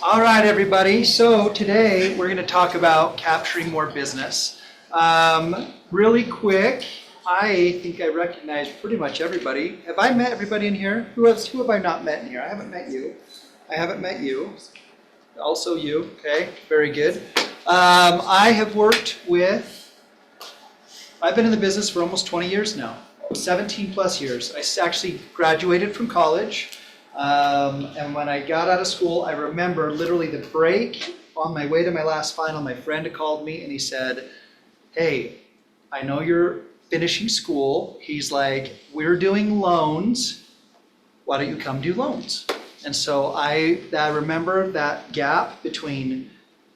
All right, everybody. So today we're going to talk about capturing more business. Really quick, I think I recognize pretty much everybody. Have I met everybody in here? Who have I not met in here? I haven't met you. I haven't met you. Also you. Okay, very good. I've been in the business for almost 20 years now, 17 plus years. I actually graduated from college. And when I got out of school, I remember literally the break on my way to my last final, my friend called me and he said, "Hey, I know you're finishing school." He's like, "We're doing loans. Why don't you come do loans?" And so I remember that gap between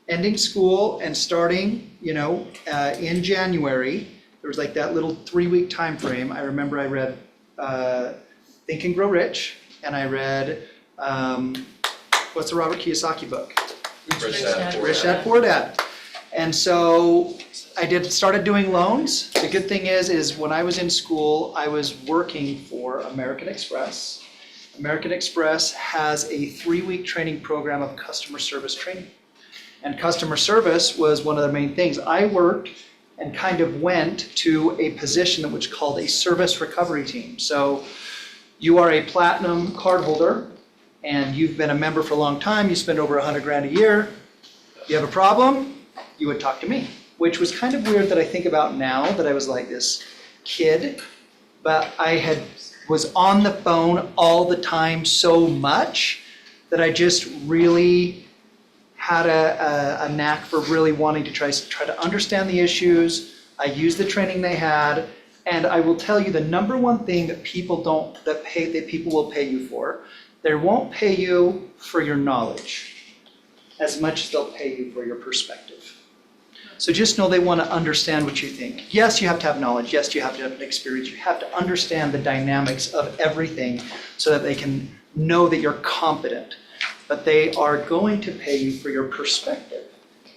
ending school and starting, in January. There was like that little 3-week time frame. I remember I read Think and Grow Rich. And I read, what's the Robert Kiyosaki book? Rich Dad, Rich Dad, Poor Dad. And so I started doing loans. The good thing is when I was in school, I was working for American Express. American Express has a 3-week training program of customer service training. And customer service was one of the main things. I worked and kind of went to a position which called a service recovery team. So you are a platinum card holder and you've been a member for a long time, you spend over $100,000 a year. You have a problem, you would talk to me, which was kind of weird that I think about now that I was like this kid, but I was on the phone all the time so much that I just really had a knack for really wanting to try to understand the issues. I used the training they had. And I will tell you the number one thing that people will pay you for, they won't pay you for your knowledge as much as they'll pay you for your perspective. So just know they want to understand what you think. Yes, you have to have knowledge. Yes, you have to have an experience. You have to understand the dynamics of everything so that they can know that you're competent. But they are going to pay you for your perspective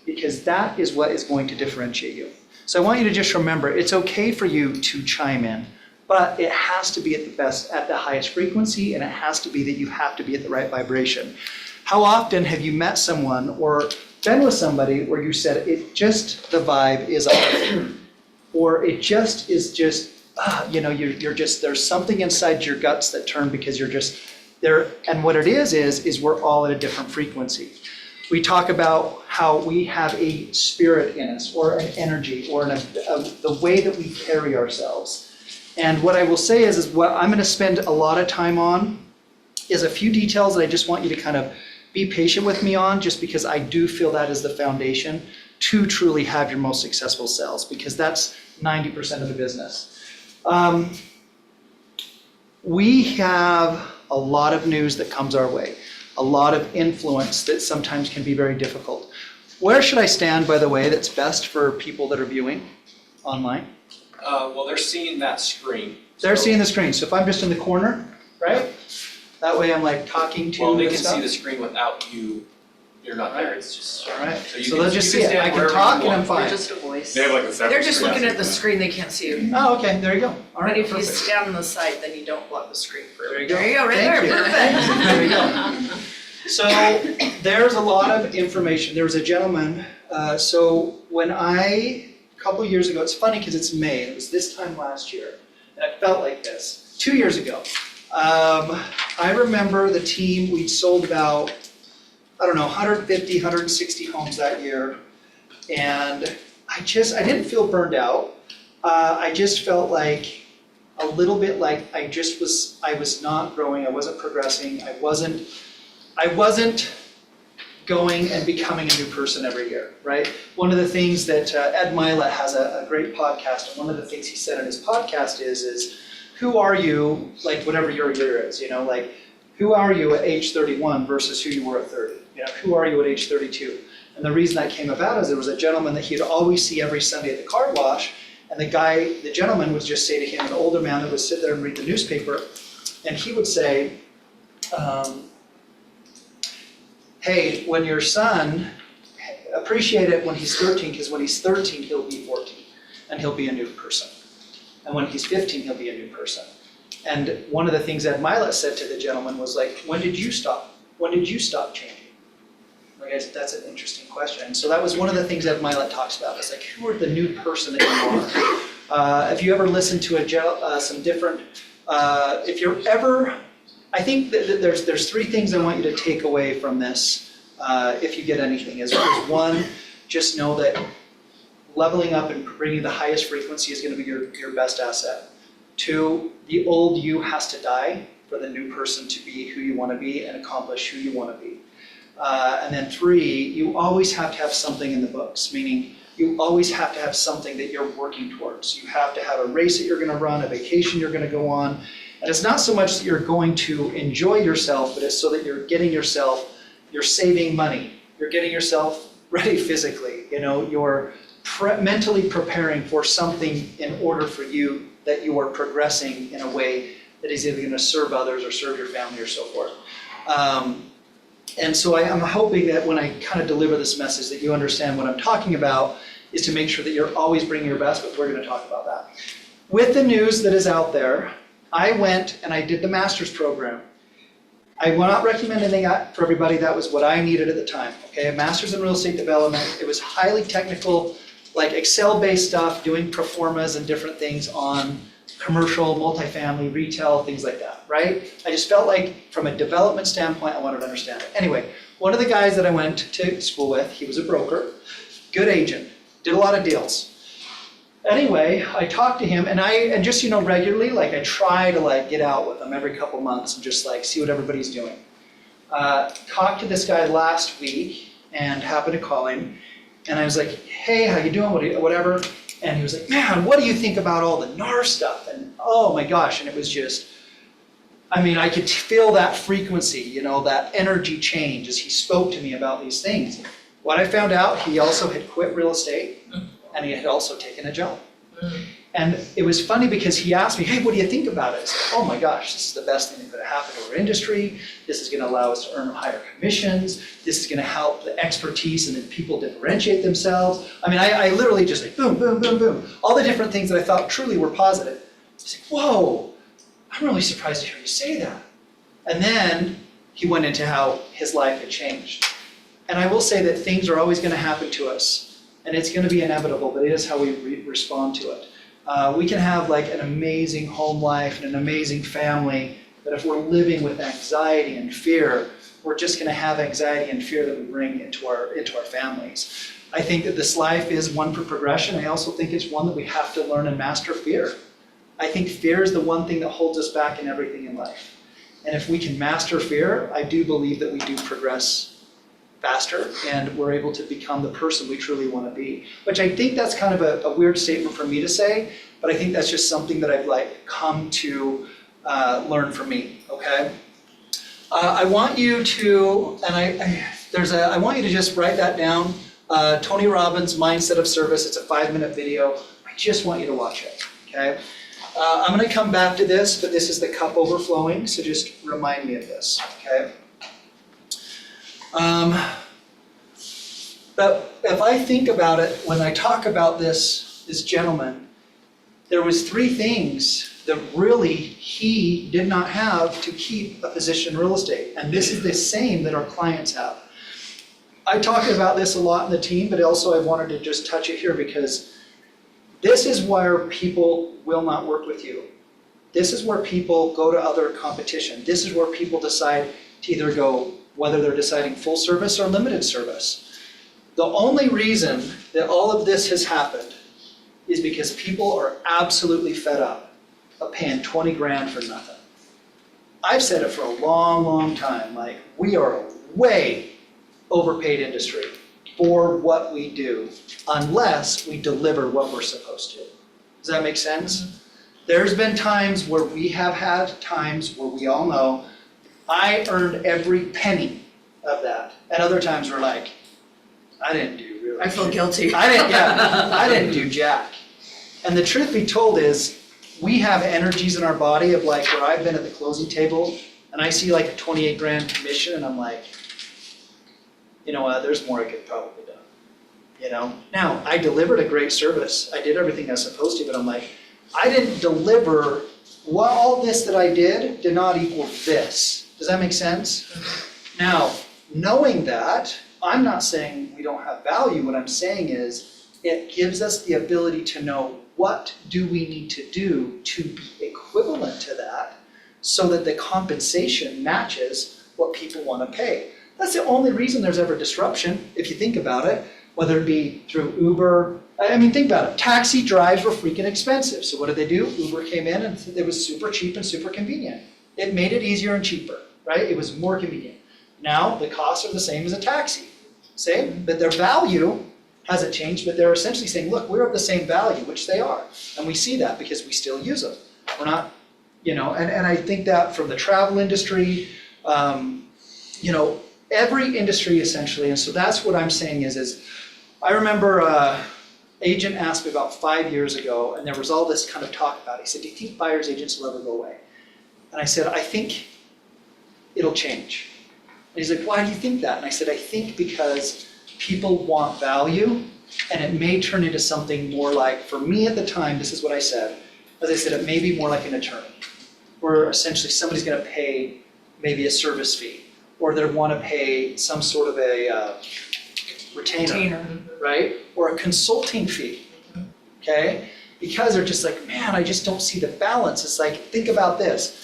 because that is what is going to differentiate you. So I want you to just remember, it's okay for you to chime in, but it has to be at the highest frequency, and it has to be that you have to be at the right vibration. How often have you met someone or been with somebody where you said, the vibe is off, or it just is you're just, there's something inside your guts that turn because you're just there, and what it is we're all at a different frequency. We talk about how we have a spirit in us, or an energy, or the way that we carry ourselves. And what I will say is what I'm going to spend a lot of time on is a few details that I just want you to kind of be patient with me on, just because I do feel that is the foundation to truly have your most successful sales, because that's 90% of the business. We have a lot of news that comes our way. A lot of influence that sometimes can be very difficult. Where should I stand, by the way, that's best for people that are viewing online? Well, they're seeing that screen. They're seeing the screen. So if I'm just in the corner, right? That way I'm like talking to Well, they can stuff. see the screen without you. You're not there. It's just all right. So they'll just see it. I can talk and I'm fine. You're just a voice. They have like a separate They're just screen. looking at the screen, they can't see you. Oh, okay. There you go. All right. But if you Perfect. stand on the side, then you don't block the screen for There you go. There you go, right Thank there, you. perfect. There you go. So there's a lot of information. There was a gentleman, so when a couple years ago, it's funny because it's May, it was this time last year, and I felt like this, 2 years ago. I remember the team, we'd sold about, 150, 160 homes that year, and I didn't feel burned out. I just felt like a little bit like I was not growing, I wasn't progressing, I wasn't going and becoming a new person every year, right? One of the things that Ed Mylett has a great podcast, and one of the things he said in his podcast is who are you, like whatever your year is, like who are you at age 31 versus who you were at 30? Who are you at age 32? And the reason that came about is there was a gentleman that he'd always see every Sunday at the car wash, and the gentleman would just say to him, an older man that would sit there and read the newspaper, and he would say, hey, when your son, appreciate it when he's 13, because when he's 13, he'll be 14, and he'll be a new person. And when he's 15, he'll be a new person. And one of the things that Mylett said to the gentleman was like, when did you stop? When did you stop changing? Like that's an interesting question. So that was one of the things that Milet talks about. It's like, who are the new person that you are? If you ever listen to some different, if you're ever, I think that there's three things I want you to take away from this, if you get anything. Is one, just know that leveling up and bringing the highest frequency is going to be your best asset. Two, the old you has to die for the new person to be who you want to be and accomplish who you want to be. And then three, you always have to have something in the books, meaning you always have to have something that you're working towards. You have to have a race that you're going to run, a vacation you're going to go on. And it's not so much that you're going to enjoy yourself, but it's so that you're saving money. You're getting yourself ready physically. You're mentally preparing for something in order for you that you are progressing in a way that is either going to serve others or serve your family or so forth. And so I'm hoping that when I kind of deliver this message that you understand what I'm talking about is to make sure that you're always bringing your best, but we're going to talk about that. With the news that is out there, I went and I did the master's program. I will not recommend anything for everybody. That was what I needed at the time. Okay, a master's in real estate development. It was highly technical, like Excel-based stuff, doing pro formas and different things on commercial, multifamily, retail, things like that, right? I just felt like from a development standpoint, I wanted to understand it. Anyway, one of the guys that I went to school with, he was a broker, good agent, did a lot of deals. Anyway, I talked to him and just, regularly, like I try to get out with him every couple months and just see what everybody's doing. Talked to this guy last week and happened to call him. And I was like, hey, how you doing? Whatever. And he was like, man, what do you think about all the NAR stuff? And oh my gosh, and it was just, I could feel that frequency, that energy change as he spoke to me about these things. What I found out, he also had quit real estate and he had also taken a job. And it was funny because he asked me, hey, what do you think about it? I said, oh my gosh, this is the best thing that could have happened to our industry. This is going to allow us to earn higher commissions. This is going to help the expertise and then people differentiate themselves. I literally just boom, boom, boom, boom. All the different things that I thought truly were positive. I was like, whoa, I'm really surprised to hear you say that. And then he went into how his life had changed. And I will say that things are always going to happen to us. And it's going to be inevitable, but it is how we respond to it. We can have an amazing home life and an amazing family, but if we're living with anxiety and fear, we're just going to have anxiety and fear that we bring into our families. I think that this life is one for progression. I also think it's one that we have to learn and master fear. I think fear is the one thing that holds us back in everything in life. And if we can master fear, I do believe that we do progress faster and we're able to become the person we truly want to be. Which I think that's kind of a weird statement for me to say, but I think that's just something that I've come to learn from me, okay? I want you to, and I want you to just write that down. Tony Robbins' Mindset of Service. It's a 5-minute video. I just want you to watch it, okay? I'm going to come back to this, but this is the cup overflowing, so just remind me of this, okay? But if I think about it, when I talk about this gentleman, there was 3 things that really he did not have to keep a position in real estate. And this is the same that our clients have. I talk about this a lot in the team, but also I wanted to just touch it here because this is where people will not work with you. This is where people go to other competition. This is where people decide to either go, whether they're deciding full service or limited service. The only reason that all of this has happened is because people are absolutely fed up of paying 20 grand for nothing. I've said it for a long, long time, we are a way overpaid industry for what we do, unless we deliver what we're supposed to. Does that make sense? There's been times where we have had times where we all know I earned every penny of that. And other times we're I didn't do really. I feel guilty. I didn't do jack. And the truth be told is, we have energies in our body of where I've been at the closing table and I see a 28 grand commission and I'm you know what, there's more I could probably do. Now, I delivered a great service. I did everything I was supposed to, but I'm I didn't deliver, all this that I did not equal this. Does that make sense? Now, knowing that, I'm not saying we don't have value, what I'm saying is it gives us the ability to know what do we need to do to be equivalent to that so that the compensation matches what people want to pay. That's the only reason there's ever disruption, if you think about it, whether it be through Uber. I mean, think about it. Taxi drives were freaking expensive. So what did they do? Uber came in and it was super cheap and super convenient. It made it easier and cheaper, right? It was more convenient. Now the costs are the same as a taxi. Same, but their value hasn't changed, but they're essentially saying, look, we're of the same value, which they are. And we see that because we still use them. We're not, and I think that from the travel industry, every industry essentially, and so that's what I'm saying is I remember agent asked me about 5 years ago, and there was all this kind of talk about it. He said, do you think buyer's agents will ever go away? And I said, I think it'll change. And he's like, why do you think that? And I said, I think because people want value, and it may turn into something more like, for me at the time, this is what I said, as I said, it may be more like an attorney, where essentially somebody's gonna pay maybe a service fee, or they want to pay some sort of a retainer, right? Or a consulting fee, okay? Because they're just like, man, I just don't see the balance. It's like, think about this.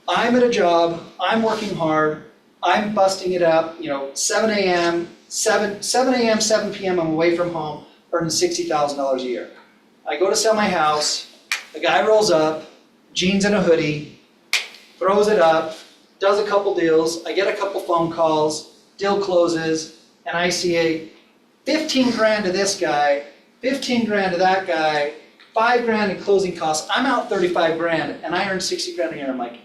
I'm at a job, I'm working hard, I'm busting it up, 7 a.m., 7 p.m., I'm away from home, earning $60,000 a year. I go to sell my house, the guy rolls up, jeans and a hoodie, throws it up, does a couple deals, I get a couple phone calls, deal closes, and I see a 15 grand to this guy, 15 grand to that guy, 5 grand in closing costs, I'm out 35 grand, and I earn 60 grand a year. I'm like,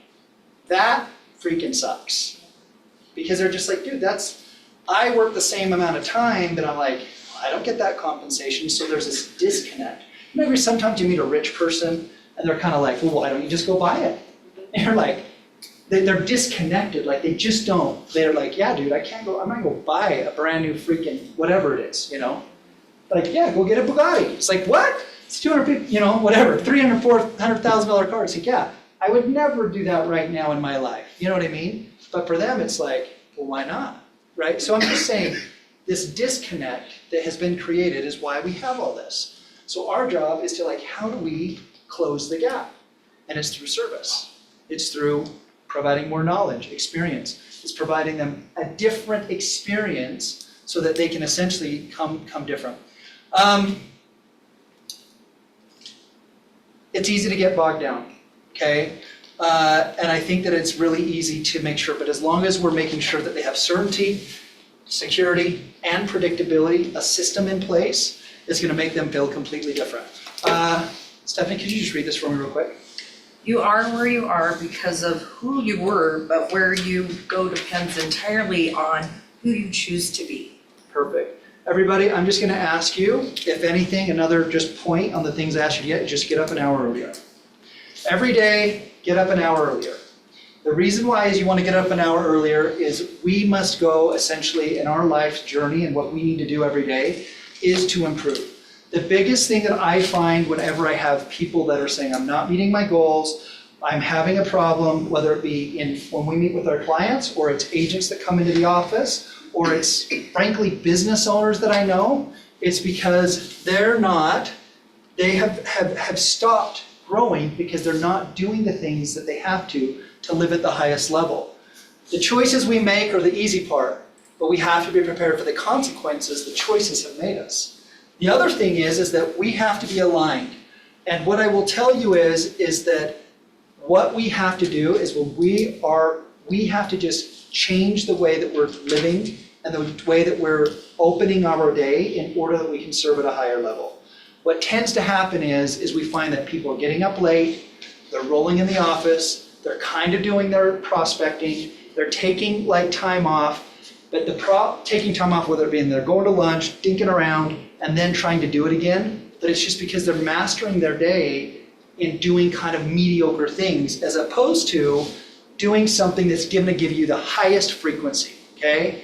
that freaking sucks. Because they're just like, dude, I work the same amount of time, but I'm like, I don't get that compensation, so there's this disconnect. Maybe sometimes you meet a rich person, and they're kind of like, well, why don't you just go buy it? And you're like, they're disconnected, like they just don't. They're like, yeah, dude, I'm not gonna go buy a brand new freaking whatever it is, Like, yeah, go get a Bugatti. It's like, what? It's 250, whatever, $300,000, $400,000 car. It's like, yeah, I would never do that right now in my life. You know what I mean? But for them, it's like, well, why not, right? So I'm just saying, this disconnect that has been created is why we have all this. So our job is to how do we close the gap? And it's through service. It's through providing more knowledge, experience. It's providing them a different experience so that they can essentially come different. It's easy to get bogged down, okay? And I think that it's really easy to make sure, but as long as we're making sure that they have certainty, security, and predictability, a system in place is gonna make them feel completely different. Stephanie, could you just read this for me real quick? You are where you are because of who you were, but where you go depends entirely on who you choose to be. Perfect. Everybody, I'm just gonna ask you, if anything, another just point on the things I asked you to get, just get up an hour earlier. Every day, get up an hour earlier. The reason why is you wanna get up an hour earlier is we must go essentially in our life's journey, and what we need to do every day is to improve. The biggest thing that I find whenever I have people that are saying, I'm not meeting my goals, I'm having a problem, whether it be when we meet with our clients, or it's agents that come into the office, or it's frankly business owners that I know, it's because they have stopped growing because they're not doing the things that they have to live at the highest level. The choices we make are the easy part, but we have to be prepared for the consequences the choices have made us. The other thing is that we have to be aligned. And what I will tell you is that what we have to do is we have to just change the way that we're living and the way that we're opening our day in order that we can serve at a higher level. What tends to happen is we find that people are getting up late, they're rolling in the office, they're kind of doing their prospecting, they're taking time off, but taking time off, whether it be they're going to lunch, dinking around, and then trying to do it again, but it's just because they're mastering their day in doing kind of mediocre things, as opposed to doing something that's going to give you the highest frequency, okay?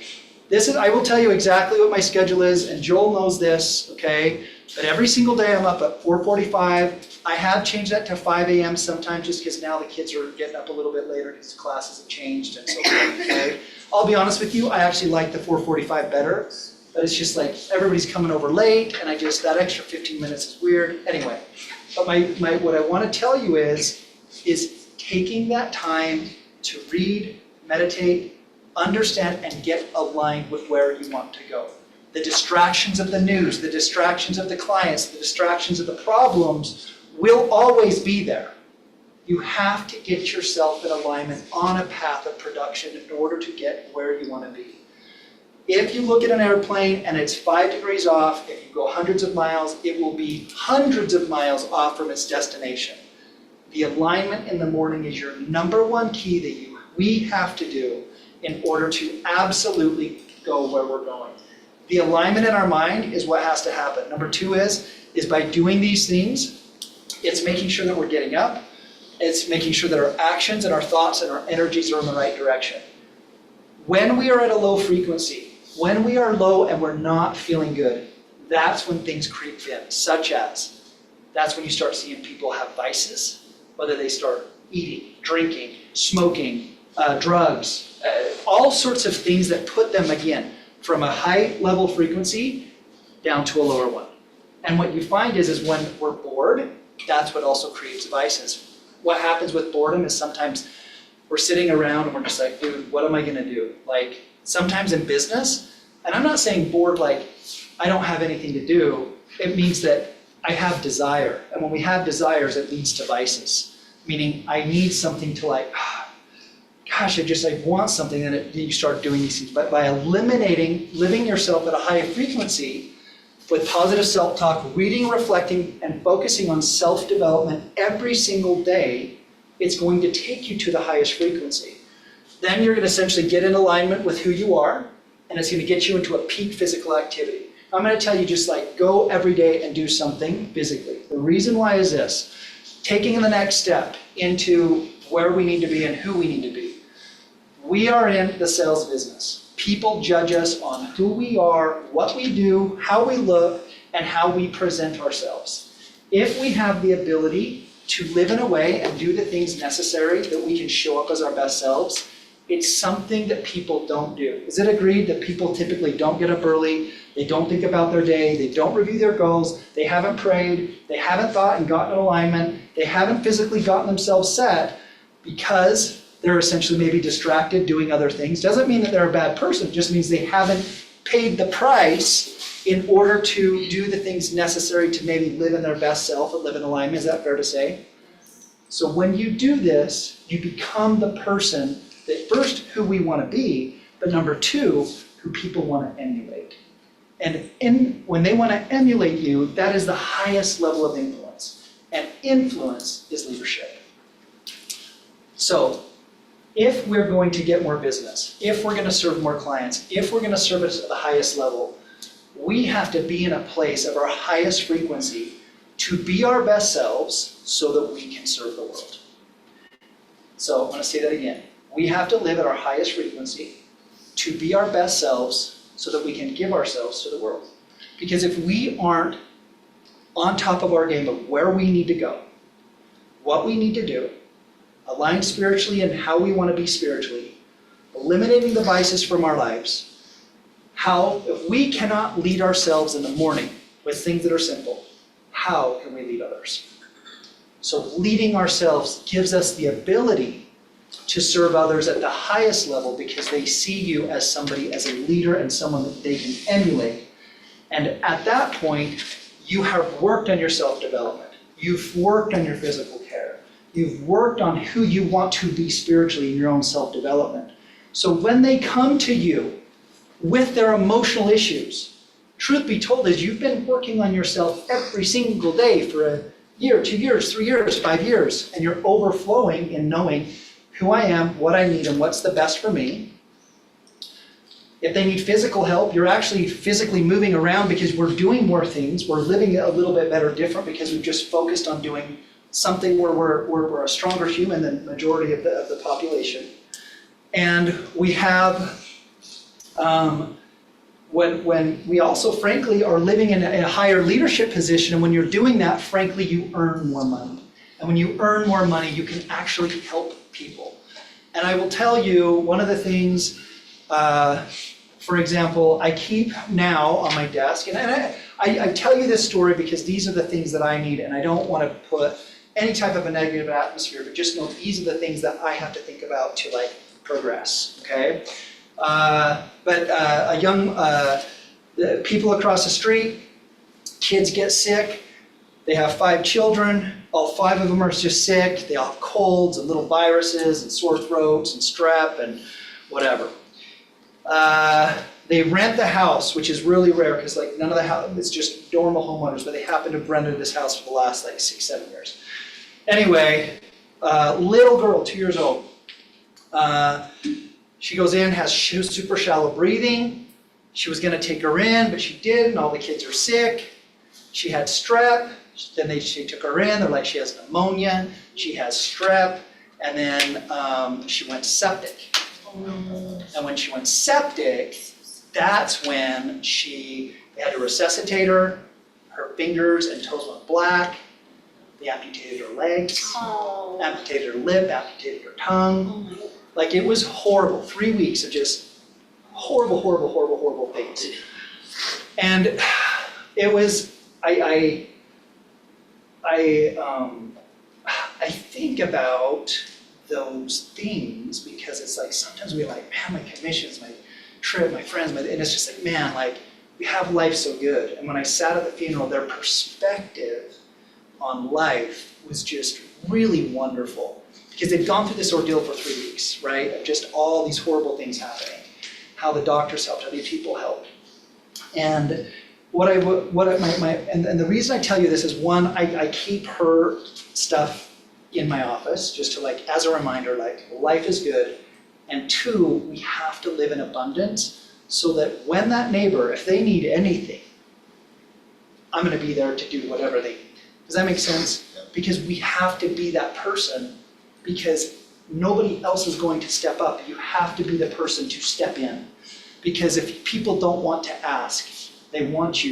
I will tell you exactly what my schedule is, and Joel knows this, okay? But every single day I'm up at 4:45. I have changed that to 5 a.m. sometimes just because now the kids are getting up a little bit later because classes have changed and so forth, right? I'll be honest with you, I actually like the 4:45 better, but it's just like everybody's coming over late and that extra 15 minutes is weird. Anyway, but what I want to tell you is taking that time to read, meditate, understand, and get aligned with where you want to go. The distractions of the news, the distractions of the clients, the distractions of the problems will always be there. You have to get yourself in alignment on a path of production in order to get where you want to be. If you look at an airplane and it's 5 degrees off, if you go hundreds of miles, it will be hundreds of miles off from its destination. The alignment in the morning is your number one key that we have to do in order to absolutely go where we're going. The alignment in our mind is what has to happen. Number two is by doing these things, it's making sure that we're getting up. It's making sure that our actions and our thoughts and our energies are in the right direction. When we are at a low frequency, when we are low and we're not feeling good, that's when things creep in, that's when you start seeing people have vices, whether they start eating, drinking, smoking, drugs, all sorts of things that put them, again, from a high level frequency down to a lower one. And what you find is when we're bored, that's what also creates vices. What happens with boredom is sometimes we're sitting around and we're just like, dude, what am I gonna do? Like sometimes in business, and I'm not saying bored like I don't have anything to do, it means that I have desire. And when we have desires, it leads to vices. Meaning I need something to like, gosh, I want something, and you start doing these things. But by eliminating, living yourself at a high frequency with positive self-talk, reading, reflecting, and focusing on self-development every single day, it's going to take you to the highest frequency. Then you're going to essentially get in alignment with who you are, and it's going to get you into a peak physical activity. I'm going to tell you just like go every day and do something physically. The reason why is this: taking the next step into where we need to be and who we need to be. We are in the sales business. People judge us on who we are, what we do, how we look, and how we present ourselves. If we have the ability to live in a way and do the things necessary that we can show up as our best selves, it's something that people don't do. Is it agreed that people typically don't get up early, they don't think about their day, they don't review their goals, they haven't prayed, they haven't thought and gotten in alignment, they haven't physically gotten themselves set because they're essentially maybe distracted doing other things? Doesn't mean that they're a bad person, it just means they haven't paid the price in order to do the things necessary to maybe live in their best self and live in alignment. Is that fair to say? So when you do this, you become the person that first, who we want to be, but number two, who people want to emulate. And when they want to emulate you, that is the highest level of influence. And influence is leadership. So if we're going to get more business, if we're going to serve more clients, if we're going to service at the highest level, we have to be in a place of our highest frequency to be our best selves so that we can serve the world. So I'm going to say that again. We have to live at our highest frequency to be our best selves so that we can give ourselves to the world. Because if we aren't on top of our game of where we need to go, what we need to do, aligned spiritually and how we want to be spiritually, eliminating the vices from our lives, if we cannot lead ourselves in the morning with things that are simple, how can we lead others? So leading ourselves gives us the ability to serve others at the highest level because they see you as somebody, as a leader and someone that they can emulate. And at that point, you have worked on your self-development. You've worked on your physical care. You've worked on who you want to be spiritually in your own self-development. So when they come to you with their emotional issues, truth be told is you've been working on yourself every single day for a year, 2 years, 3 years, 5 years, and you're overflowing in knowing who I am, what I need, and what's the best for me. If they need physical help, you're actually physically moving around because we're doing more things. We're living a little bit better, different, because we've just focused on doing something where we're a stronger human than the majority of the population. And we have when we also frankly are living in a higher leadership position, and when you're doing that, frankly, you earn more money. And when you earn more money, you can actually help people. And I will tell you, one of the things, for example, I keep now on my desk, and I tell you this story because these are the things that I need, and I don't want to put any type of a negative atmosphere, but just know these are the things that I have to think about to like progress, okay? But a young, people across the street, kids get sick, they have 5 children, all 5 of them are just sick, they all have colds and little viruses and sore throats and strep and whatever. They rent the house, which is really rare because like none of the house, it's just normal homeowners, but they happen to have rented this house for the last like 6-7 years. Anyway, little girl, 2 years old. She goes in, has super shallow breathing. She was gonna take her in, but she didn't. All the kids are sick. She had strep. Then she took her in. They're like, she has pneumonia. She has strep. And then she went septic. And when she went septic, that's when they had to resuscitate her. Her fingers and toes went black. They amputated her legs, amputated her lip, amputated her tongue. Like it was horrible. 3 weeks of just horrible, horrible, horrible, horrible things. And it was, I think about those things because it's like sometimes we're like, man, my commissions, my trip, my friends, and it's just like, man, like we have life so good. And when I sat at the funeral, their perspective on life was just really wonderful because they'd gone through this ordeal for 3 weeks, right? Of just all these horrible things happening, how the doctors helped, how the people helped. And and the reason I tell you this is one, I keep her stuff in my office just to like, as a reminder, like life is good. And 2, we have to live in abundance so that when that neighbor, if they need anything, I'm gonna be there to do whatever they need. Does that make sense? Because we have to be that person because nobody else is going to step up. You have to be the person to step in. Because if people don't want to ask, they want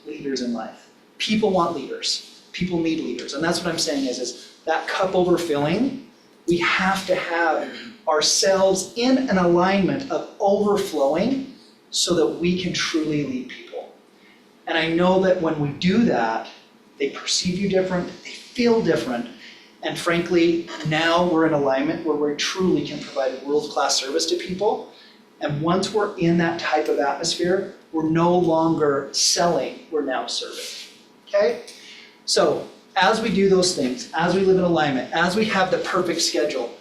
leaders in life. People want leaders. People need leaders. And that's what I'm saying is that cup overfilling, we have to have ourselves in an alignment of overflowing so that we can truly lead people. And I know that when we do that, they perceive you different, they feel different, and frankly, now we're in alignment where we truly can provide world-class service to people. And once we're in that type of atmosphere, we're no longer selling, we're now serving, okay? So as we do those things, as we live in alignment, as we have the perfect schedule,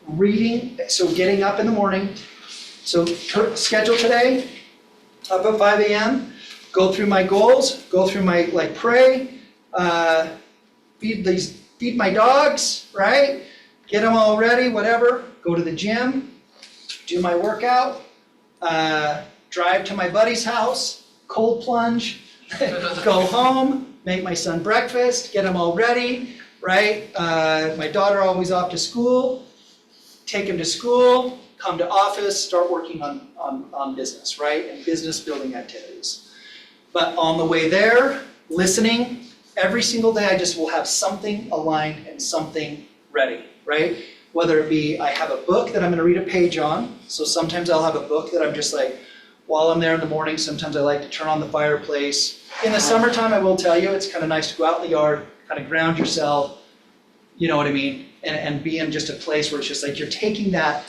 reading, so getting up in the morning, so schedule today, up at 5 a.m., go through my goals, go through my, like pray, feed my dogs, right? Get them all ready, whatever, go to the gym, do my workout, drive to my buddy's house, cold plunge, go home, make my son breakfast, get him all ready, right? My daughter always off to school, take him to school, come to office, start working on business, right? And business building activities. But on the way there, listening, every single day I just will have something aligned and something ready, right? Whether it be I have a book that I'm gonna read a page on, so sometimes I'll have a book that I'm just like, while I'm there in the morning, sometimes I like to turn on the fireplace. In the summertime, I will tell you, it's kind of nice to go out in the yard, kind of ground yourself, you know what I mean? And be in just a place where it's just like, you're taking that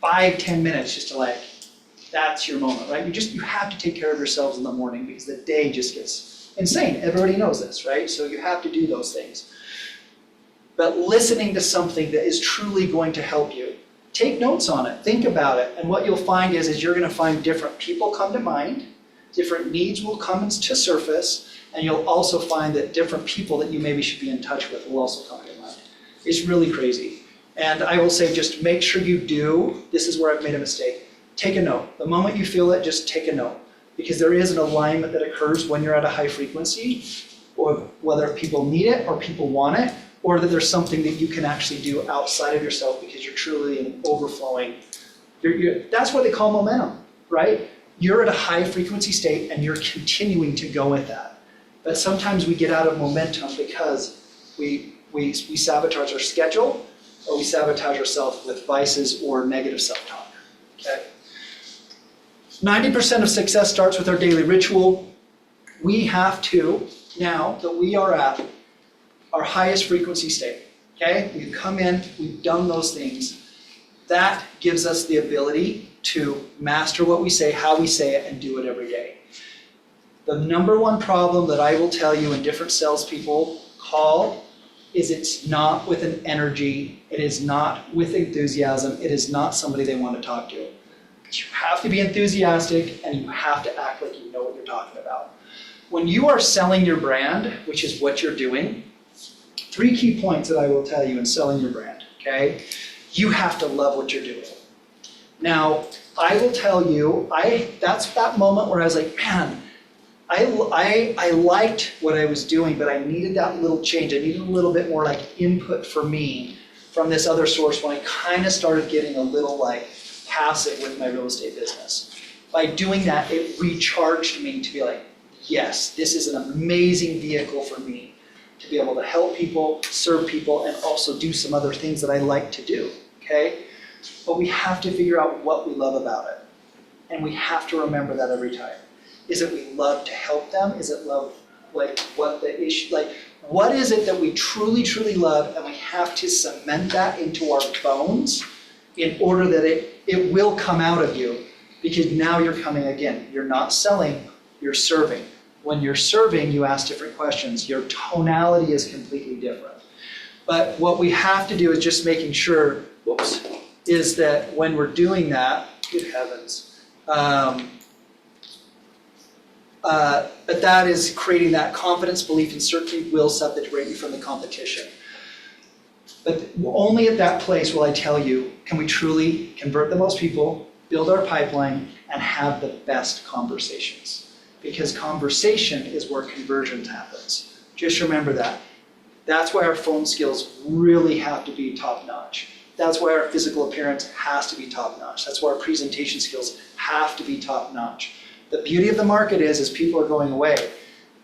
5-10 minutes just to like, that's your moment, right? You have to take care of yourselves in the morning because the day just gets insane. Everybody knows this, right? So you have to do those things. But listening to something that is truly going to help you, take notes on it, think about it, and what you'll find is you're gonna find different people come to mind, different needs will come to surface, and you'll also find that different people that you maybe should be in touch with will also come to mind. It's really crazy. And I will say, just make sure you do, this is where I've made a mistake, take a note. The moment you feel it, just take a note. Because there is an alignment that occurs when you're at a high frequency, or whether people need it or people want it, or that there's something that you can actually do outside of yourself because you're truly in overflowing. That's what they call momentum, right? you're at a high frequency state and you're continuing to go with that. But sometimes we get out of momentum because we sabotage our schedule, or we sabotage ourselves with vices or negative self-talk, okay? 90% of success starts with our daily ritual. We have to, now that we are at our highest frequency state, okay? We've come in, we've done those things. That gives us the ability to master what we say, how we say it, and do it every day. The number one problem that I will tell you and different salespeople call is it's not with an energy, it is not with enthusiasm, it is not somebody they want to talk to. You have to be enthusiastic and you have to act like you know what you're talking about. When you are selling your brand, which is what you're doing, 3 key points that I will tell you in selling your brand, okay? You have to love what you're doing. Now, I will tell you, that's that moment where I was like, man, I liked what I was doing, but I needed that little change. I needed a little bit more like input for me from this other source when I kind of started getting a little like passive with my real estate business. By doing that, it recharged me to be like, yes, this is an amazing vehicle for me to be able to help people, serve people, and also do some other things that I like to do, okay? But we have to figure out what we love about it. And we have to remember that every time. Is it we love to help them? Is it love, like, what the issue, like, what is it that we truly, truly love, and we have to cement that into our bones in order that it will come out of you, because now you're coming again. You're not selling, you're serving. When you're serving, you ask different questions. Your tonality is completely different. But what we have to do is just making sure, is that when we're doing that, good heavens, but that is creating that confidence, belief, and certainty will separate you from the competition. But only at that place will I tell you, can we truly convert the most people, build our pipeline, and have the best conversations. Because conversation is where conversion happens. Just remember that. That's why our phone skills really have to be top-notch. That's why our physical appearance has to be top-notch. That's why our presentation skills have to be top-notch. The beauty of the market is people are going away.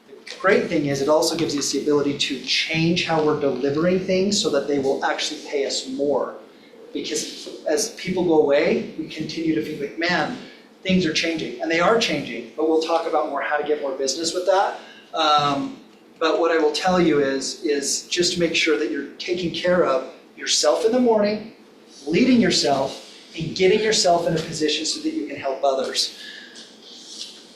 The great thing is it also gives us the ability to change how we're delivering things so that they will actually pay us more. Because as people go away, we continue to feel like, man, things are changing. And they are changing, but we'll talk about more how to get more business with that. But what I will tell you is just make sure that you're taking care of yourself in the morning, leading yourself, and getting yourself in a position so that you can help others.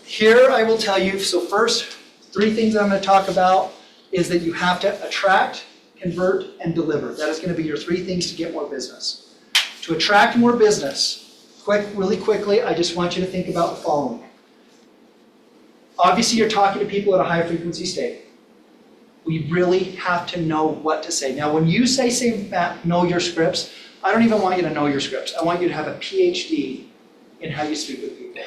Here I will tell you, so first, 3 things I'm going to talk about is that you have to attract, convert, and deliver. That is going to be your 3 things to get more business. To attract more business, really quickly, I just want you to think about the following. Obviously, you're talking to people at a high frequency state. We really have to know what to say. Now, when you say, Matt, know your scripts, I don't even want you to know your scripts. I want you to have a PhD in how you speak with people,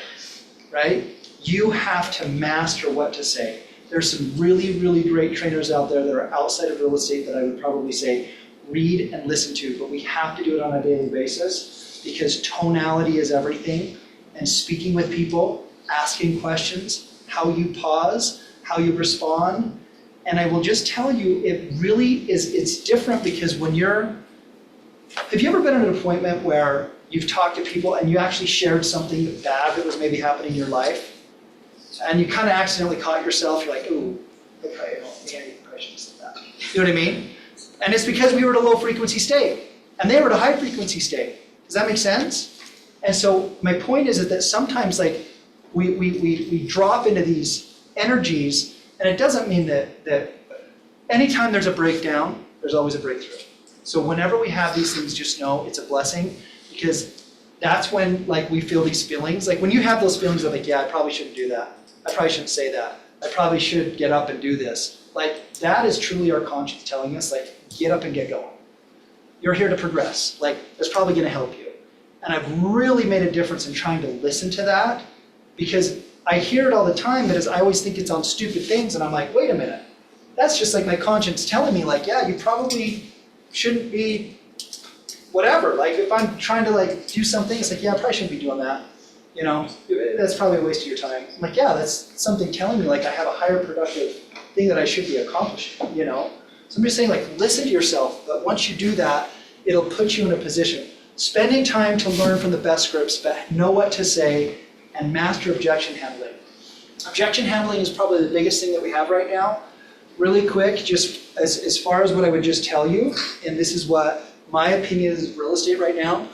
right? You have to master what to say. There's some really, really great trainers out there that are outside of real estate that I would probably say read and listen to, but we have to do it on a daily basis because tonality is everything, and speaking with people, asking questions, how you pause, how you respond. And I will just tell you, it really is, it's different because have you ever been at an appointment where you've talked to people and you actually shared something bad that was maybe happening in your life? And you kind of accidentally caught yourself, you're like, ooh, you probably shouldn't say that. You know what I mean? And it's because we were at a low frequency state and they were at a high frequency state. Does that make sense? And so my point is that sometimes like we drop into these energies, and it doesn't mean that anytime there's a breakdown, there's always a breakthrough. So whenever we have these things, just know it's a blessing, because that's when like we feel these feelings. Like when you have those feelings of like, yeah, I probably shouldn't do that. I probably shouldn't say that. I probably should get up and do this. Like that is truly our conscience telling us like, get up and get going. You're here to progress. Like that's probably gonna help you. And I've really made a difference in trying to listen to that, because I hear it all the time, but I always think it's on stupid things, and I'm like, wait a minute. That's just like my conscience telling me like, yeah, you probably shouldn't be whatever. Like if I'm trying to like do something, it's like, yeah, I probably shouldn't be doing that. That's probably a waste of your time. I'm like, yeah, that's something telling me like I have a higher productive thing that I should be accomplishing, So I'm just saying like, listen to yourself, but once you do that, it'll put you in a position. Spending time to learn from the best scripts, but know what to say and master objection handling. Objection handling is probably the biggest thing that we have right now. Really quick, just as far as what I would just tell you, and this is what my opinion is of real estate right now.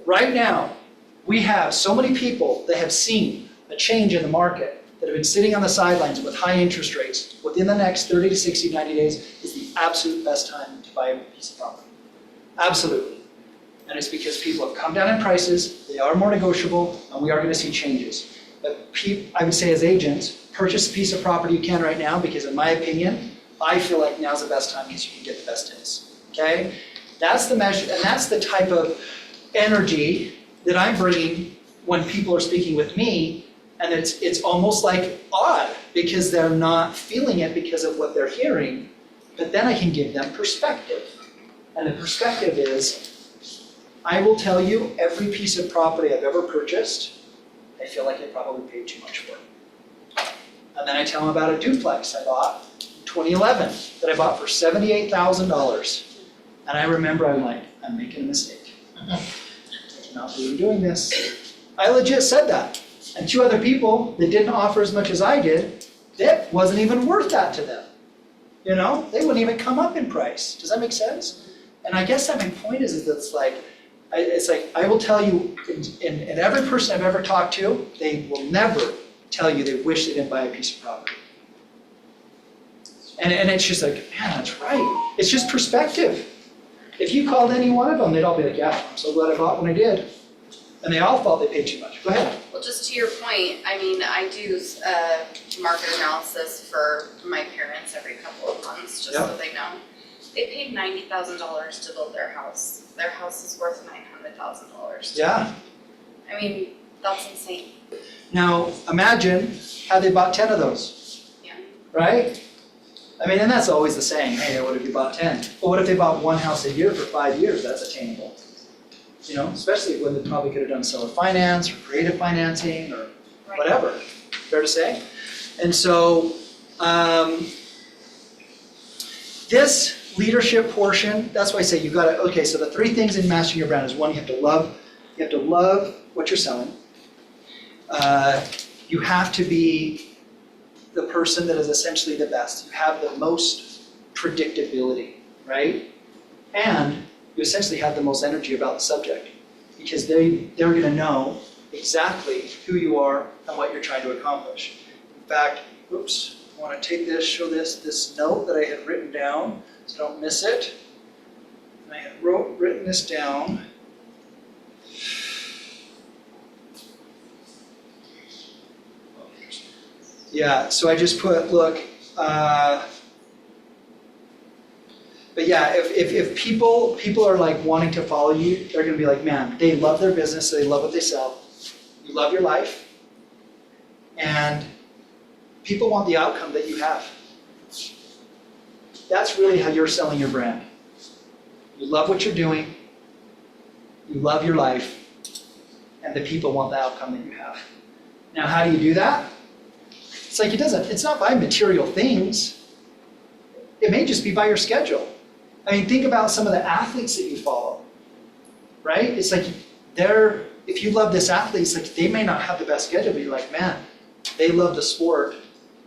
Right now, we have so many people that have seen a change in the market that have been sitting on the sidelines with high interest rates. Within the next 30 to 60, 90 days is the absolute best time to buy a piece of property. Absolutely. And it's because people have come down in prices, they are more negotiable, and we are going to see changes. But I would say as agents, purchase a piece of property you can right now, because in my opinion, I feel like now's the best time because you can get the best deals. Okay? That's the measure, and that's the type of energy that I'm bringing when people are speaking with me, and it's almost like odd because they're not feeling it because of what they're hearing, but then I can give them perspective. And the perspective is, I will tell you every piece of property I've ever purchased, I feel like I probably paid too much for it. And then I tell them about a duplex I bought in 2011 that I bought for $78,000. And I remember I'm like, I'm making a mistake. I'm not doing this. I legit said that. And two other people that didn't offer as much as I did, that wasn't even worth that to them. They wouldn't even come up in price. Does that make sense? And I guess that my point is that it's like I will tell you, and every person I've ever talked to, they will never tell you they wish they didn't buy a piece of property. And it's just like, man, that's right. It's just perspective. If you called any one of them, they'd all be like, yeah, I'm so glad I bought when I did. And they all felt they paid too much. Go ahead. Well, just to your point, I do market analysis for my parents every couple of months, just so they know. They paid $90,000 to build their house. Their house is worth $900,000. Yeah. That's insane. Now, imagine had they bought 10 of those. Yeah. Right? And that's always the saying, hey, what if you bought 10? But what if they bought one house a year for 5 years? That's attainable. Especially when they probably could have done seller finance or creative financing or whatever. Fair to say? And so, this leadership portion, that's why I say you gotta, okay, so the three things in mastering your brand is one, you have to love what you're selling. You have to be the person that is essentially the best. You have the most predictability, right? And you essentially have the most energy about the subject because they're gonna know exactly who you are and what you're trying to accomplish. In fact, oops, I wanna take this, show this note that I had written down so I don't miss it. And I had written this down. Yeah, so I just put, look, but yeah, if people are like wanting to follow you, they're gonna be like, man, they love their business, they love what they sell, you love your life, and people want the outcome that you have. That's really how you're selling your brand. You love what you're doing, you love your life, and the people want the outcome that you have. Now, how do you do that? It's like it's not by material things. It may just be by your schedule. Think about some of the athletes that you follow, right? It's like if you love this athlete, it's like they may not have the best schedule, but you're like, man, they love the sport.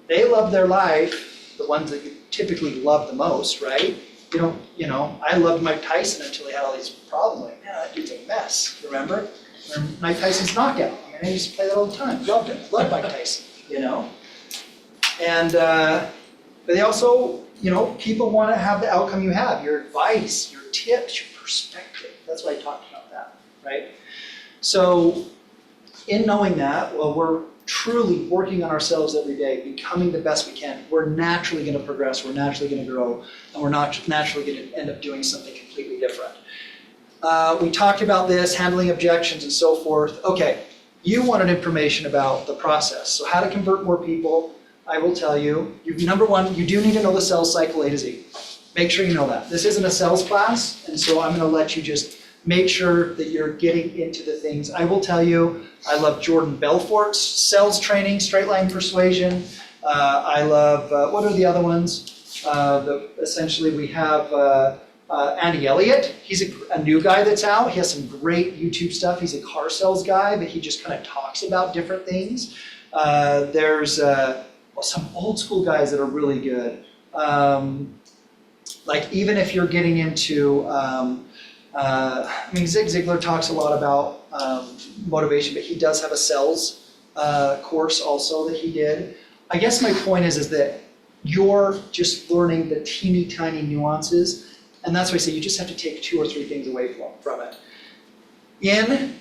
They love their life, the ones that you typically love the most, right? I loved Mike Tyson until he had all these problems. Like, man, that dude's a mess, remember? Remember Mike Tyson's knockout. I used to play that all the time. Loved him. Loved Mike Tyson, And, but they also, people want to have the outcome you have, your advice, your tips, your perspective. That's why I talked about that, right? So in knowing that, well, we're truly working on ourselves every day, becoming the best we can. We're naturally going to progress, we're naturally going to grow, and we're not naturally going to end up doing something completely different. We talked about this, handling objections and so forth. Okay, you wanted information about the process. So how to convert more people. I will tell you, number one, you do need to know the sales cycle A to Z. Make sure you know that. This isn't a sales class, and so I'm going to let you just make sure that you're getting into the things. I will tell you, I love Jordan Belfort's sales training, straight line persuasion. I love, what are the other ones? Essentially we have Andy Elliott. He's a new guy that's out. He has some great YouTube stuff. He's a car sales guy, but he just kind of talks about different things. There's some old school guys that are really good. Like even if you're getting into, Zig Ziglar talks a lot about motivation, but he does have a sales course also that he did. I guess my point is that you're just learning the teeny tiny nuances, and that's why I say you just have to take 2 or 3 things away from it. In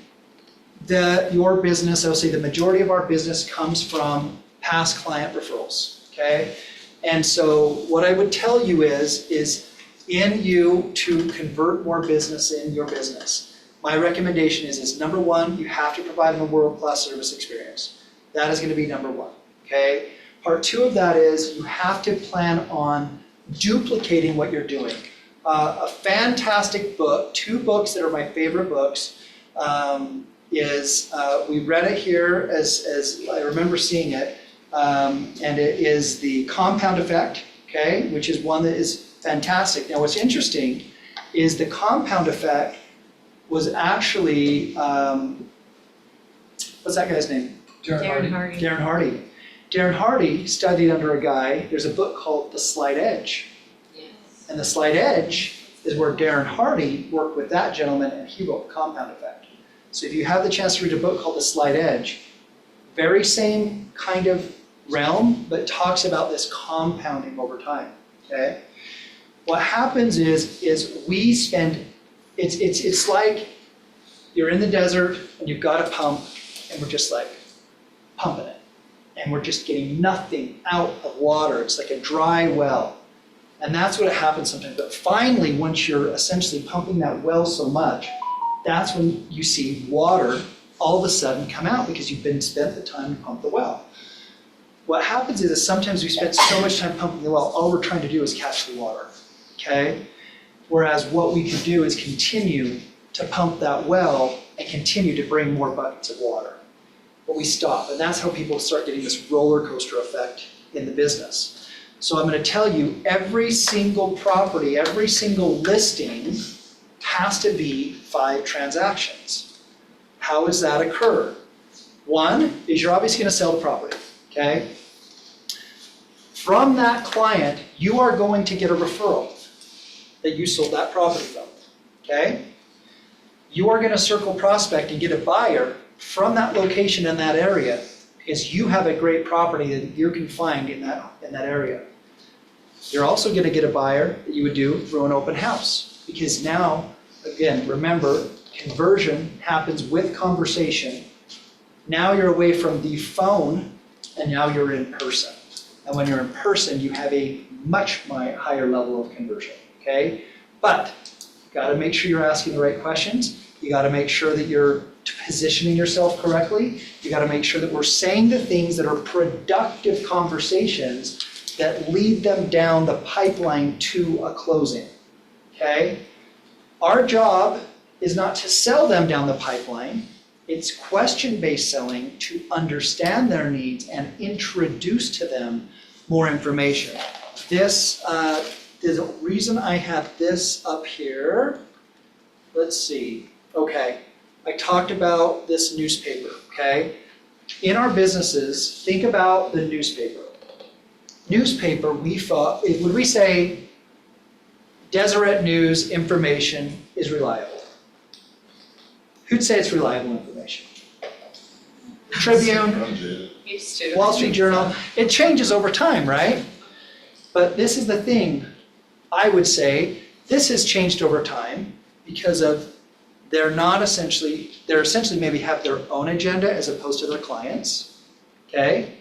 your business, I would say the majority of our business comes from past client referrals, okay? And so what I would tell you is in you to convert more business in your business. My recommendation is number 1, you have to provide them a world-class service experience. That is gonna be number 1, okay? Part 2 of that is you have to plan on duplicating what you're doing. A fantastic book, 2 books that are my favorite books, we read it here as I remember seeing it, and it is The Compound Effect, okay, which is one that is fantastic. Now what's interesting is The Compound Effect was actually, what's that guy's name? Darren Hardy. Darren Hardy. Darren Hardy studied under a guy, there's a book called The Slight Edge. Yes. And The Slight Edge is where Darren Hardy worked with that gentleman and he wrote The Compound Effect. So if you have the chance to read a book called The Slight Edge, very same kind of realm, but talks about this compounding over time, okay? What happens is we spend, it's like you're in the desert and you've got a pump and we're just like pumping it. And we're just getting nothing out of water. It's like a dry well. And that's what happens sometimes. But finally, once you're essentially pumping that well so much, that's when you see water all of a sudden come out because you've spent the time to pump the well. What happens is sometimes we spend so much time pumping the well, all we're trying to do is catch the water, okay? Whereas what we can do is continue to pump that well and continue to bring more buckets of water. But we stop, and that's how people start getting this roller coaster effect in the business. So I'm going to tell you, every single property, every single listing has to be 5 transactions. How does that occur? 1 is you're obviously going to sell the property, okay? From that client, you are going to get a referral that you sold that property from, okay? You are going to circle prospect and get a buyer from that location in that area because you have a great property that you can find in that area. You're also going to get a buyer that you would do through an open house because now, again, remember, conversion happens with conversation. Now you're away from the phone and now you're in person. And when you're in person, you have a much higher level of conversion, okay? But you got to make sure you're asking the right questions. You got to make sure that you're positioning yourself correctly. You got to make sure that we're saying the things that are productive conversations that lead them down the pipeline to a closing, okay? Our job is not to sell them down the pipeline. It's question-based selling to understand their needs and introduce to them more information. This is a reason I had this up here. Let's see. Okay, I talked about this newspaper, okay? In our businesses, think about the newspaper. Newspaper, would we say Deseret News information is reliable? Who'd say it's reliable information? Tribune, Used to. Wall Street Journal, it changes over time, right? But this is the thing, I would say, this has changed over time because of they're essentially maybe have their own agenda as opposed to their clients, okay?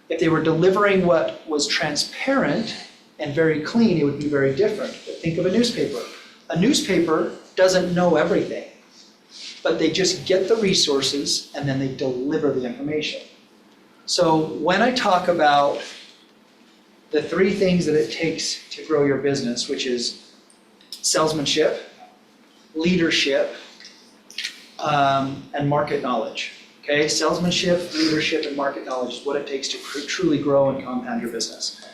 If they were delivering what was transparent and very clean, it would be very different. But think of a newspaper. A newspaper doesn't know everything, but they just get the resources and then they deliver the information. So when I talk about the 3 things that it takes to grow your business, which is salesmanship, leadership, and market knowledge. Okay, salesmanship, leadership, and market knowledge is what it takes to truly grow and compound your business.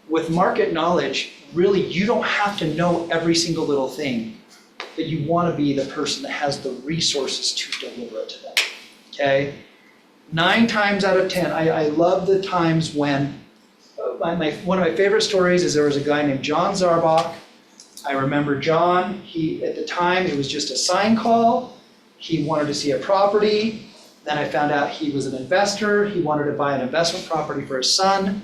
With market knowledge, really, you don't have to know every single little thing, but you want to be the person that has the resources to deliver it to them. Okay? 9 times out of 10, I love the times when, one of my favorite stories is there was a guy named John Zarbach. I remember John, at the time, it was just a sign call. He wanted to see a property. Then I found out he was an investor. He wanted to buy an investment property for his son.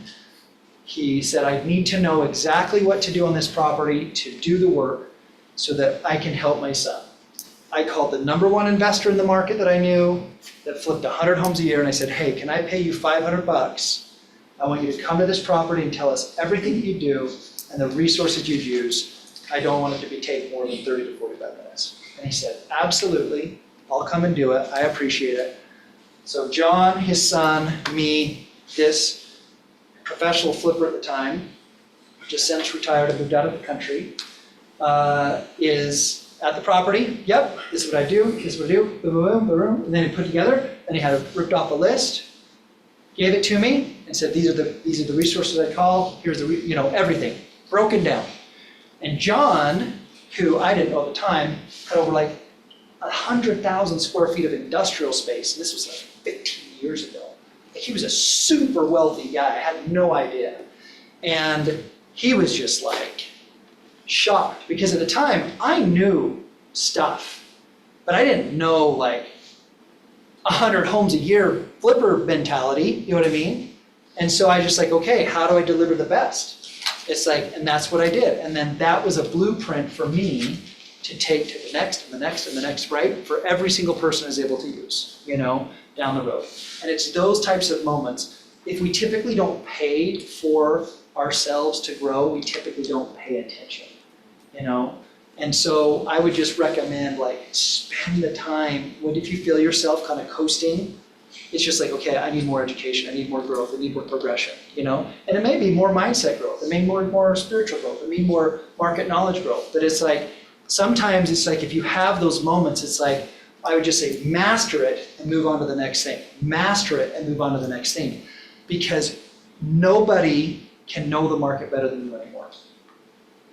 He said, I need to know exactly what to do on this property to do the work so that I can help my son. I called the number one investor in the market that I knew that flipped 100 homes a year, and I said, hey, can I pay you $500? I want you to come to this property and tell us everything you do and the resources you'd use. I don't want it to be take more than 30 to 45 minutes. And he said, absolutely, I'll come and do it. I appreciate it. So John, his son, me, this professional flipper at the time, just since retired and moved out of the country, is at the property. Yep, this is what I do, this is what I do, boom, boom, boom, boom. And then he put together, and he had it ripped off a list, gave it to me, and said, these are the resources I call, here's the, everything, broken down. And John, who I didn't know at the time, had over like 100,000 square feet of industrial space, and this was like 15 years ago. He was a super wealthy guy, I had no idea. And he was just like shocked, because at the time I knew stuff, but I didn't know like 100 homes a year flipper mentality, you know what I mean? And so I just like, okay, how do I deliver the best? It's like, and that's what I did. And then that was a blueprint for me to take to the next and the next and the next, right? For every single person is able to use, down the road. And it's those types of moments. If we typically don't pay for ourselves to grow, we typically don't pay attention, And so I would just recommend like spend the time if you feel yourself kind of coasting, it's just like, okay, I need more education, I need more growth, I need more progression, And it may be more mindset growth, it may be more spiritual growth, it may be more market knowledge growth. But it's like, sometimes it's like if you have those moments, it's like, I would just say master it and move on to the next thing. Master it and move on to the next thing. Because nobody can know the market better than you anymore.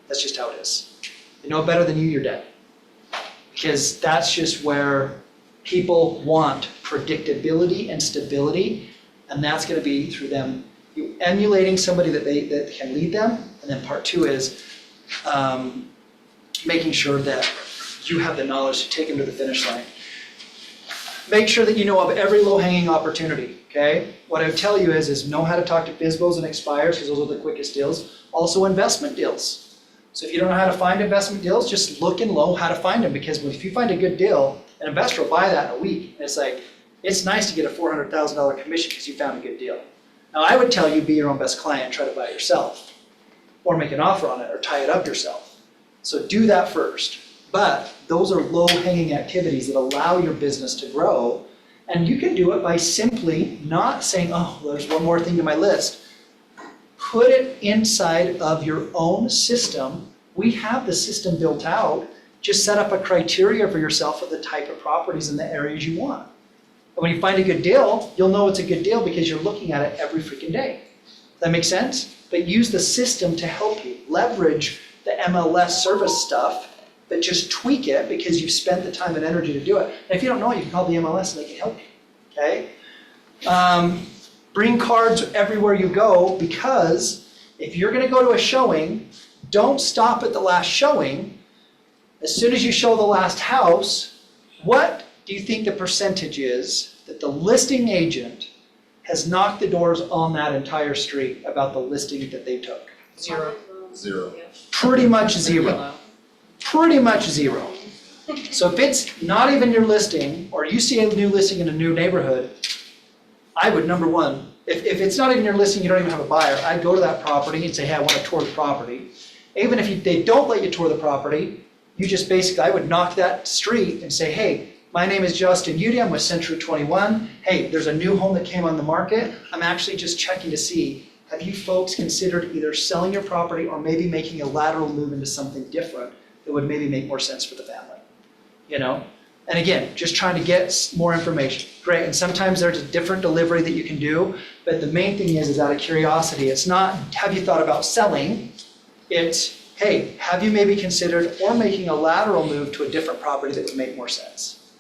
That's just how it is. They know it better than you, you're dead. Because that's just where people want predictability and stability, and that's going to be through them you emulating somebody that can lead them. And then part 2 is making sure that you have the knowledge to take them to the finish line. Make sure that you know of every low-hanging opportunity, okay? What I would tell you is know how to talk to FSBOs and expires, because those are the quickest deals. Also investment deals. So if you don't know how to find investment deals, just look and know how to find them, because if you find a good deal, an investor will buy that in a week. And it's like, it's nice to get a $400,000 commission because you found a good deal. Now I would tell you, be your own best client and try to buy it yourself, or make an offer on it, or tie it up yourself. So do that first. But those are low-hanging activities that allow your business to grow. And you can do it by simply not saying, oh, there's one more thing to my list. Put it inside of your own system. We have the system built out. Just set up a criteria for yourself of the type of properties in the areas you want. And when you find a good deal, you'll know it's a good deal because you're looking at it every freaking day. Does that make sense? But use the system to help you. Leverage the MLS service stuff, but just tweak it because you've spent the time and energy to do it. And if you don't know it, you can call the MLS and they can help you, okay? Bring cards everywhere you go, because if you're gonna go to a showing, don't stop at the last showing. As soon as you show the last house, what do you think the percentage is that the listing agent has knocked the doors on that entire street about the listing that they took? 0. Pretty much zero. Pretty much zero. So if it's not even your listing, or you see a new listing in a new neighborhood, I would, number one, if it's not even your listing, you don't even have a buyer, I'd go to that property and say, hey, I want to tour the property. Even if they don't let you tour the property, you just basically, I would knock that street and say, hey, my name is Justin Udy, I'm with Century 21. Hey, there's a new home that came on the market. I'm actually just checking to see, have you folks considered either selling your property or maybe making a lateral move into something different? that would maybe make more sense for the family, you know? And again, just trying to get more information, great, and sometimes there's a different delivery that you can do, but the main thing is out of curiosity, it's not, have you thought about selling? It's, hey, have you maybe considered or making a lateral move to a different property that would make more sense?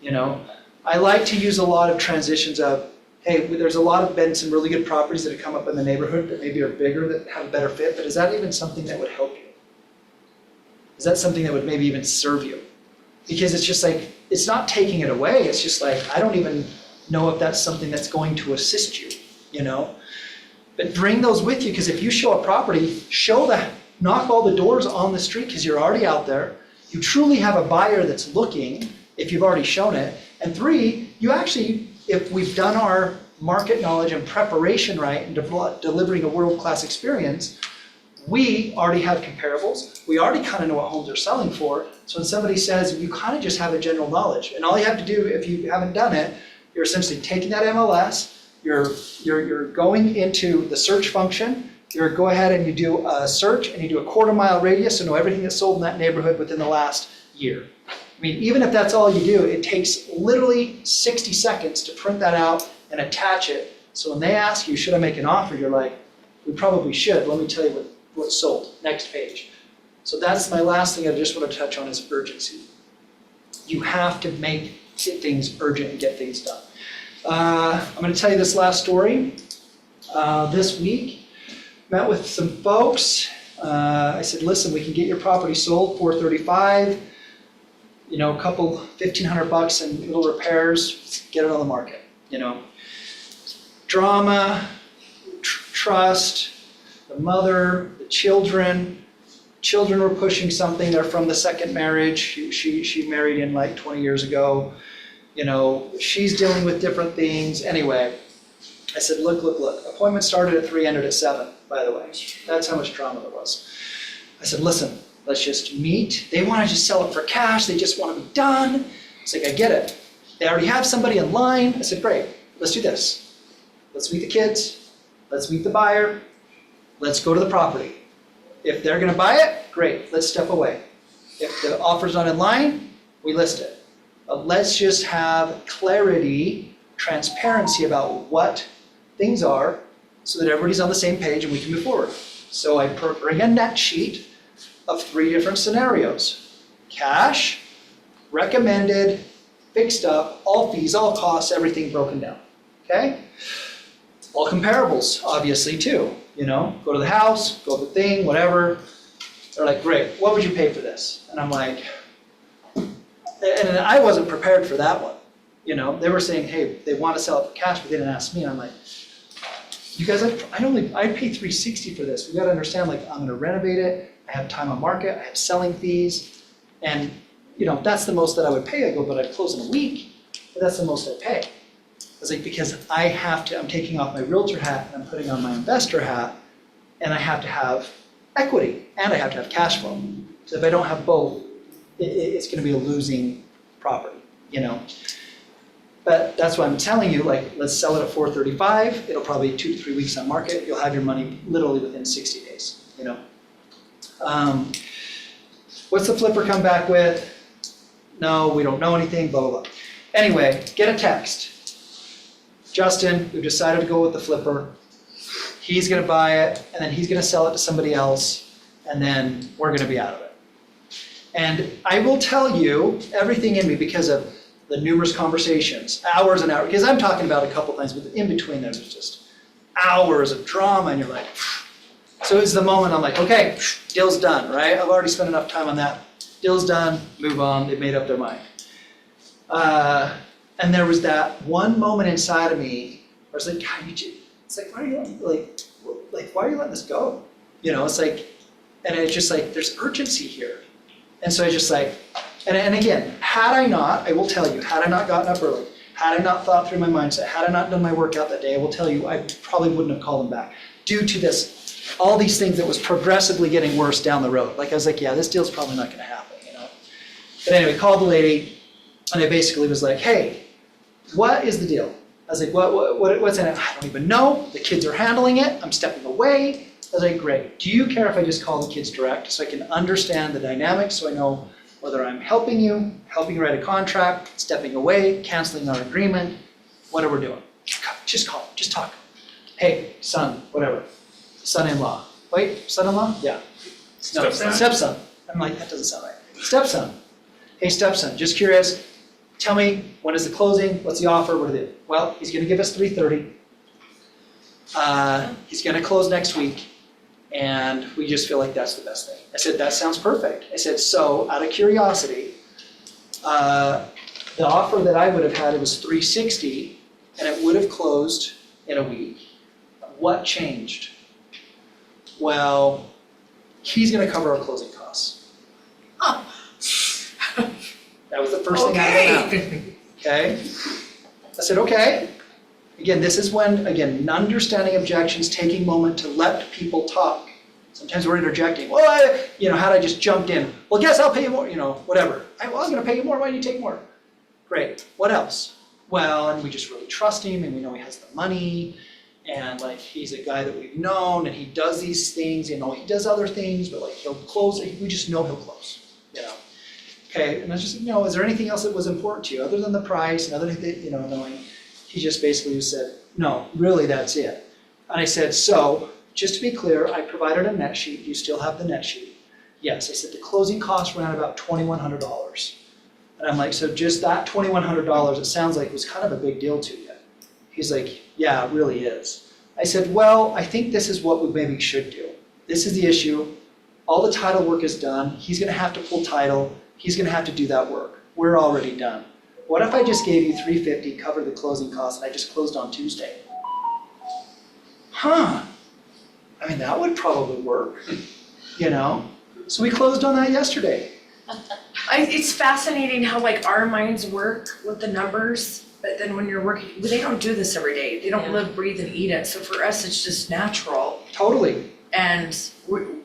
You know, I like to use a lot of transitions of, hey, there's been some really good properties that have come up in the neighborhood that maybe are bigger, that have a better fit, but is that even something that would help you? Is that something that would maybe even serve you? Because it's just like, it's not taking it away, it's just like, I don't even know if that's something that's going to assist you, you know? But bring those with you, because if you show a property, knock all the doors on the street, because you're already out there. You truly have a buyer that's looking, if you've already shown it. And 3, you actually, if we've done our market knowledge and preparation right and delivering a world-class experience, we already have comparables. We already kind of know what homes are selling for. So when somebody says, you kind of just have a general knowledge. And all you have to do, if you haven't done it, you're essentially taking that MLS, you're going into the search function, you go ahead and you do a search and you do a 1/4 mile radius to know everything that's sold in that neighborhood within the last year. I mean, even if that's all you do, it takes literally 60 seconds to print that out and attach it. So when they ask you, should I make an offer? You're like, we probably should. Let me tell you what's sold. Next page. So that's my last thing I just want to touch on is urgency. You have to make things urgent and get things done. I'm going to tell you this last story. This week, met with some folks. I said, listen, we can get your property sold, $435. You know, a couple, $1,500 in little repairs, get it on the market, you know. Drama, trust, the mother, the children were pushing something, they're from the second marriage, she married in like 20 years ago, you know, she's dealing with different things. Anyway, I said, look, appointment started at 3, ended at 7, by the way. That's how much drama there was. I said, listen, let's just meet. They want to just sell it for cash. They just want to be done. It's like, I get it. They already have somebody in line. I said, great, let's do this. Let's meet the kids. Let's meet the buyer. Let's go to the property. If they're going to buy it, great, let's step away. If the offer's not in line, we list it. But let's just have clarity, transparency about what things are so that everybody's on the same page and we can move forward. So I bring a net sheet of 3 different scenarios. Cash, recommended, fixed up, all fees, all costs, everything broken down, okay? All comparables, obviously, too, you know? Go to the house, go to the thing, whatever. They're like, great, what would you pay for this? And I'm like, and I wasn't prepared for that one, you know? They were saying, hey, they want to sell it for cash, but they didn't ask me. And I'm like, you guys, I'd pay $360 for this. We gotta understand, like, I'm gonna renovate it, I have time on market, I have selling fees, and, you know, that's the most that I would pay. I go, but I'd close in a week, but that's the most I pay. I was like, because I'm taking off my realtor hat and I'm putting on my investor hat, and I have to have equity, and I have to have cash flow. So if I don't have both, it's gonna be a losing property, you know? But that's why I'm telling you, like, let's sell it at $435. It'll probably be 2 to 3 weeks on market. You'll have your money literally within 60 days, you know? What's the flipper come back with? No, we don't know anything, blah, blah, blah. Anyway, get a text. Justin, we've decided to go with the flipper. He's gonna buy it, and then he's gonna sell it to somebody else, and then we're gonna be out of it. And I will tell you everything in me because of the numerous conversations, hours and hours, because I'm talking about a couple things, but in between there's just hours of drama, and you're like, so it's the moment I'm like, okay, deal's done, right? I've already spent enough time on that. Deal's done, move on, they've made up their mind. And there was that one moment inside of me where I was like, God, it's like, why are you why are you letting this go? You know, it's like, and it's just like, there's urgency here. And so I just like, and again, had I not, I will tell you, had I not gotten up early, had I not thought through my mindset, had I not done my workout that day, I will tell you, I probably wouldn't have called them back due to this, all these things that was progressively getting worse down the road. Like I was like, yeah, this deal's probably not gonna happen, you know? But anyway, called the lady, and I basically was like, hey, what is the deal? I was like, what's in it? I don't even know. The kids are handling it. I'm stepping away. I was like, great. Do you care if I just call the kids direct so I can understand the dynamics, so I know whether I'm helping you write a contract, stepping away, canceling our agreement, whatever we're doing? Just call, just talk. Hey, son, whatever, son-in-law. Wait, son-in-law? Yeah. No, Stepson. stepson. I'm like, that doesn't sound right. Stepson. Hey, stepson, just curious, tell me, when is the closing? What's the offer? What is it? Well, he's gonna give us 3:30. He's gonna close next week, and we just feel like that's the best thing. I said, that sounds perfect. I said, so out of curiosity, the offer that I would have had, it was 360, and it would have closed in a week. What changed? Well, he's gonna cover our closing costs. Oh. That was the first thing out of my mouth. Okay? I said, okay. Again, this is when, again, understanding objections, taking a moment to let people talk. Sometimes we're interjecting. Well, had I just jumped in? Well, guess I'll pay you more, whatever. I was gonna pay you more, why do you take more? Great, what else? Well, and we just really trust him, and we know he has the money, and like, he's a guy that we've known, and he does these things, he does other things, but like, he'll close, we just know he'll close, Okay, and I was just, is there anything else that was important to you, other than the price, and other than, knowing? He just basically said, no, really, that's it. And I said, so, just to be clear, I provided a net sheet, you still have the net sheet? Yes, I said, the closing costs ran about $2,100. And I'm like, so just that $2,100, it sounds like was kind of a big deal to you. He's like, yeah, it really is. I said, well, I think this is what we maybe should do. This is the issue. All the title work is done. He's gonna have to pull title. He's gonna have to do that work. We're already done. What if I just gave you $350, covered the closing costs, and I just closed on Tuesday? Huh, I mean, that would probably work, So we closed on that yesterday. It's fascinating how like our minds work with the numbers, but then when you're working, they don't do this every day. They don't Yeah. live, breathe, and eat it. So for us, it's just natural. Totally, And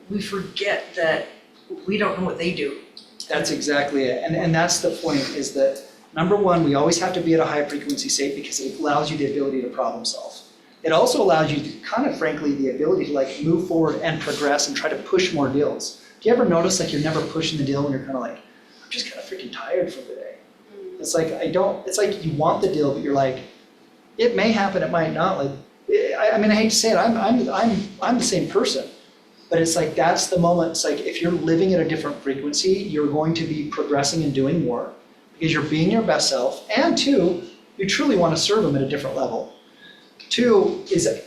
we forget that we don't know what they do. that's exactly it. And that's the point, is that, number one, we always have to be at a high frequency state because it allows you the ability to problem solve. It also allows you to kind of, frankly, the ability to like move forward and progress and try to push more deals. Do you ever notice like you're never pushing the deal when you're kind of like, I'm just kind of freaking tired from today? It's like, it's like you want the deal, but you're like, it may happen, it might not. Like, I mean, I hate to say it, I'm the same person. But it's like, that's the moment. It's like, if you're living at a different frequency, you're going to be progressing and doing more because you're being your best self. And two, you truly want to serve them at a different level. Two is that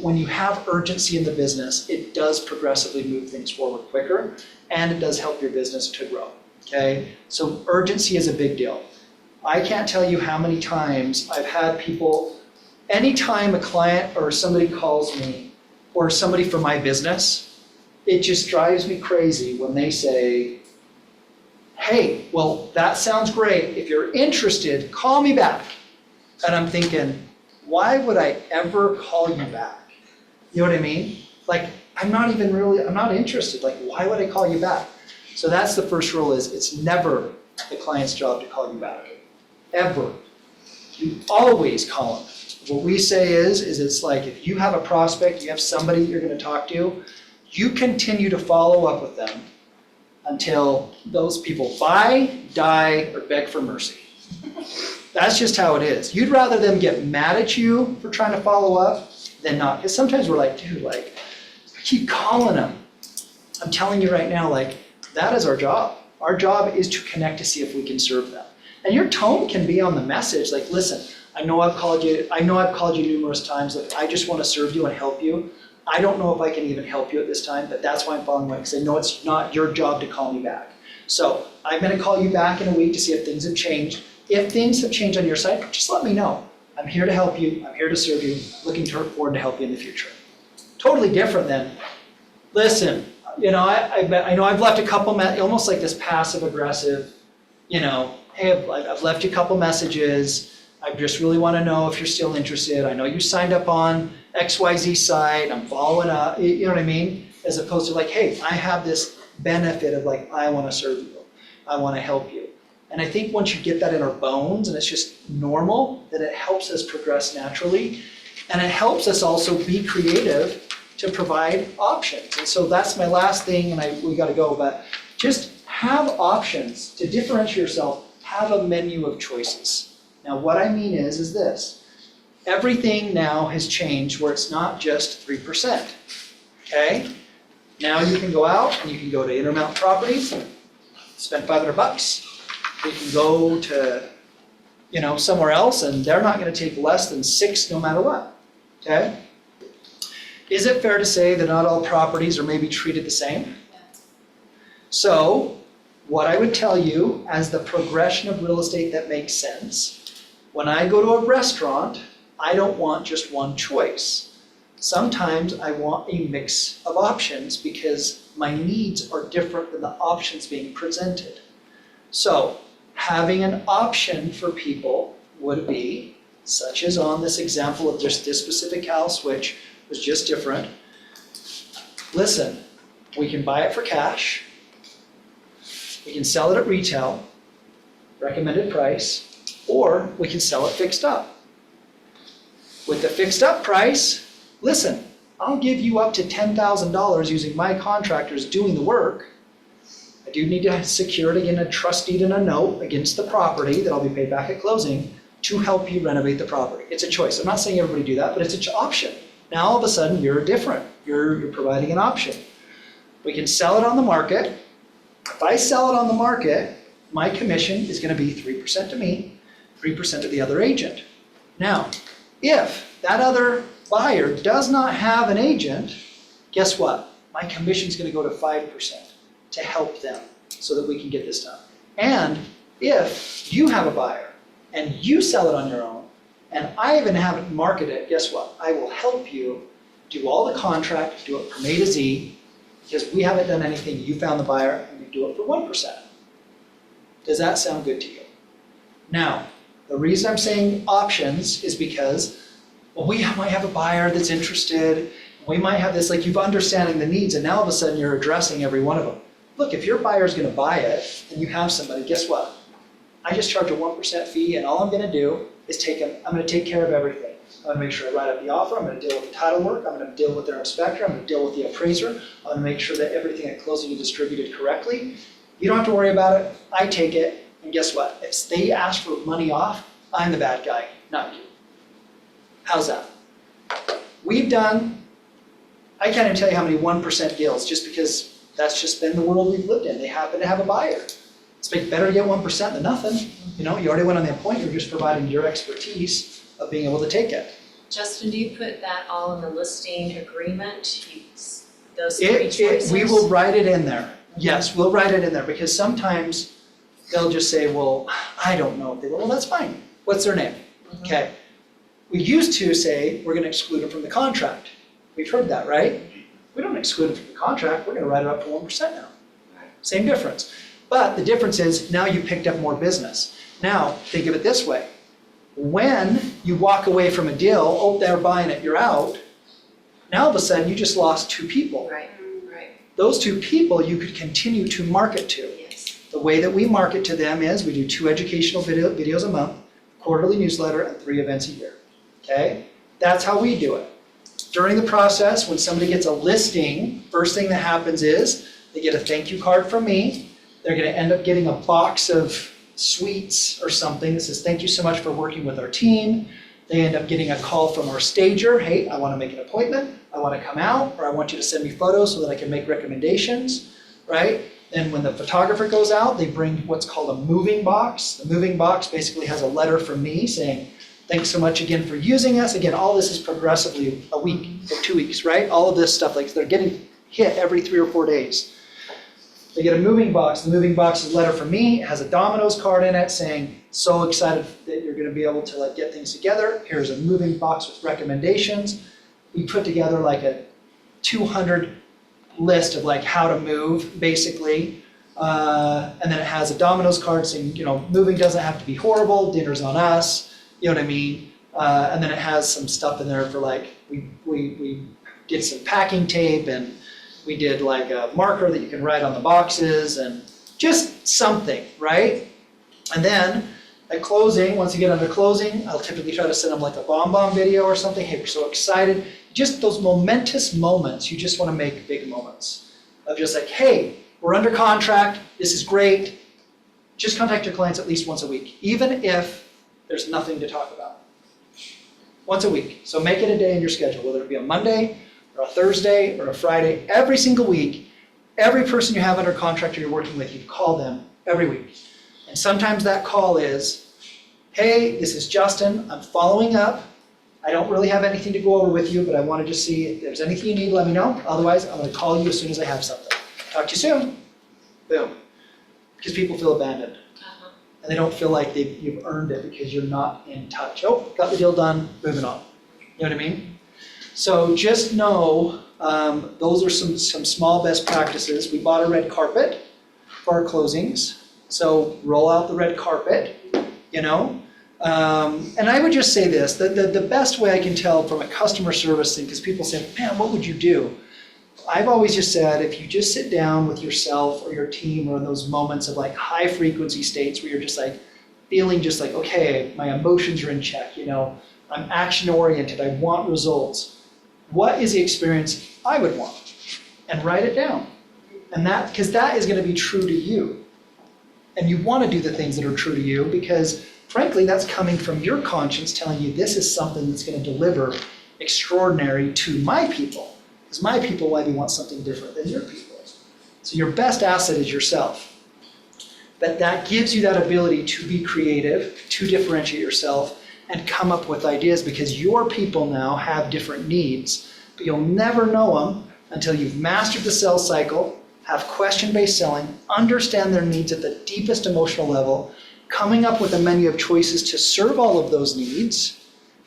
when you have urgency in the business, it does progressively move things forward quicker, and it does help your business to grow, okay? So urgency is a big deal. I can't tell you how many times I've had people, anytime a client or somebody calls me, or somebody from my business, it just drives me crazy when they say, hey, well, that sounds great. If you're interested, call me back. And I'm thinking, why would I ever call you back? You know what I mean? Like, I'm not interested. Like, why would I call you back? So that's the first rule, is it's never the client's job to call you back, ever. You always call them. What we say is it's like, if you have a prospect, you have somebody you're gonna talk to, you continue to follow up with them until those people buy, die, or beg for mercy. That's just how it is. You'd rather them get mad at you for trying to follow up than not. Because sometimes we're like, dude, like, I keep calling them. I'm telling you right now, like, that is our job. Our job is to connect to see if we can serve them. And your tone can be on the message, like, listen, I know I've called you numerous times, like, I just want to serve you and help you. I don't know if I can even help you at this time, but that's why I'm following up, because I know it's not your job to call me back. So I'm gonna call you back in a week to see if things have changed. If things have changed on your side, just let me know. I'm here to help you, I'm here to serve you, looking forward to help you in the future. Totally different than, listen, I know I've left a couple, almost like this passive aggressive, hey, I've left you a couple messages, I just really want to know if you're still interested. I know you signed up on XYZ site, I'm following up, you know what I mean? As opposed to like, hey, I have this benefit of like, I want to serve you, I want to help you. And I think once you get that in our bones and it's just normal, then it helps us progress naturally. And it helps us also be creative to provide options. And so that's my last thing, and we gotta go, but just have options to differentiate yourself, have a menu of choices. Now, what I mean is this, everything now has changed where it's not just 3%, okay? Now you can go out and you can go to Intermountain Properties, spend $500. You can go to, somewhere else and they're not gonna take less than 6 no matter what, okay? Is it fair to say that not all properties are maybe treated the same? So, what I would tell you as the progression of real estate that makes sense, when I go to a restaurant, I don't want just one choice. Sometimes I want a mix of options because my needs are different than the options being presented. So, having an option for people would be, such as on this example of just this specific house, which was just different. Listen, we can buy it for cash. We can sell it at retail, recommended price, or we can sell it fixed up. With the fixed up price, listen, I'll give you up to $10,000 using my contractors doing the work. I do need to secure it again, a trust deed and a note against the property that I'll be paid back at closing to help you renovate the property. It's a choice. I'm not saying everybody do that, but it's an option. Now all of a sudden you're different. You're providing an option. We can sell it on the market. If I sell it on the market, my commission is going to be 3% to me, 3% to the other agent. Now, if that other buyer does not have an agent, guess what? My commission is going to go to 5% to help them so that we can get this done. And if you have a buyer and you sell it on your own, and I even haven't marketed it, guess what? I will help you do all the contract, do it from A to Z, because we haven't done anything, you found the buyer, and you do it for 1%. Does that sound good to you? Now, the reason I'm saying options is because, well, we might have a buyer that's interested, we might have this, like you've understanding the needs, and now all of a sudden you're addressing every one of them. Look, if your buyer's gonna buy it, and you have somebody, guess what? I just charge a 1% fee, and all I'm gonna do is I'm gonna take care of everything. I'm gonna make sure I write up the offer, I'm gonna deal with the title work, I'm gonna deal with their inspector, I'm gonna deal with the appraiser, I'm gonna make sure that everything at closing is distributed correctly. You don't have to worry about it, I take it, and guess what? If they ask for money off, I'm the bad guy, not you. How's that? I can't even tell you how many 1% deals, just because that's just been the world we've lived in. They happen to have a buyer. It's better to get 1% than nothing. You already went on the appointment, you're just providing your expertise of being able to take it. Justin, do you put that all in the listing agreement? Those three choices? We will write it in there. Yes, we'll write it in there, because sometimes they'll just say, well, I don't know. They go, well, that's fine. What's their name? Okay. We used to say, we're gonna exclude them from the contract. We've heard that, right? We don't exclude them from the contract, we're gonna write it up to 1% now. Same difference. But the difference is, now you picked up more business. Now, think of it this way. When you walk away from a deal, oh, they're buying it, you're out, now all of a sudden you just lost 2 people. Right. Those 2 people you could continue to market to. Yes. The way that we market to them is we do 2 educational videos a month, quarterly newsletter, and 3 events a year. Okay? That's how we do it. During the process, when somebody gets a listing, first thing that happens is they get a thank you card from me. They're gonna end up getting a box of sweets or something that says, thank you so much for working with our team. They end up getting a call from our stager, hey, I wanna make an appointment, I wanna come out, or I want you to send me photos so that I can make recommendations, right? And when the photographer goes out, they bring what's called a moving box. The moving box basically has a letter from me saying, thanks so much again for using us. Again, all this is progressively a week or 2 weeks, right? All of this stuff, like they're getting hit every 3 or 4 days. They get a moving box. The moving box is a letter from me. It has a Domino's card in it saying, so excited that you're gonna be able to get things together. Here's a moving box with recommendations. We put together like a 200 list of how to move, basically. And then it has a Domino's card saying, moving doesn't have to be horrible, dinner's on us, you know what I mean? And then it has some stuff in there for we did some packing tape, and we did a marker that you can write on the boxes, and just something, right? And then at closing, once you get under closing, I'll typically try to send them a BombBomb video or something. Hey, we're so excited. just those momentous moments, you just want to make big moments of just like, hey, we're under contract, this is great. Just contact your clients at least once a week, even if there's nothing to talk about. Once a week. So make it a day in your schedule, whether it be a Monday or a Thursday or a Friday, every single week. Every person you have under contract or you're working with, you call them every week. And sometimes that call is, hey, this is Justin, I'm following up. I don't really have anything to go over with you, but I want to just see if there's anything you need, let me know. Otherwise, I'm going to call you as soon as I have something. Talk to you soon. Boom. Because people feel abandoned. And they don't feel like you've earned it because you're not in touch. Oh, got the deal done, moving on. You know what I mean? So just know, those are some small best practices. We bought a red carpet for our closings. So roll out the red carpet, you know. And I would just say this, the best way I can tell from a customer service thing, because people say, man, what would you do? I've always just said, if you just sit down with yourself or your team or in those moments of like high frequency states where you're just like feeling just like, okay, my emotions are in check, you know, I'm action oriented, I want results. What is the experience I would want? And write it down. And that, because that is going to be true to you. And you want to do the things that are true to you because frankly, that's coming from your conscience telling you this is something that's going to deliver extraordinary to my people. Because my people might want something different than your people. So your best asset is yourself. But that gives you that ability to be creative, to differentiate yourself, and come up with ideas because your people now have different needs, but you'll never know them until you've mastered the sales cycle, have question-based selling, understand their needs at the deepest emotional level, coming up with a menu of choices to serve all of those needs.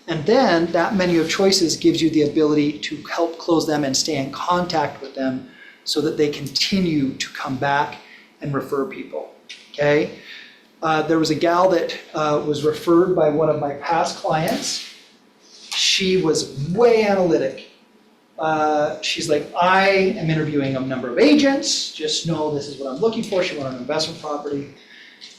And then that menu of choices gives you the ability to help close them and stay in contact with them so that they continue to come back and refer people, okay? There was a gal that was referred by one of my past clients. She was way analytic. She's like, I am interviewing a number of agents, just know this is what I'm looking for. She wanted an investment property.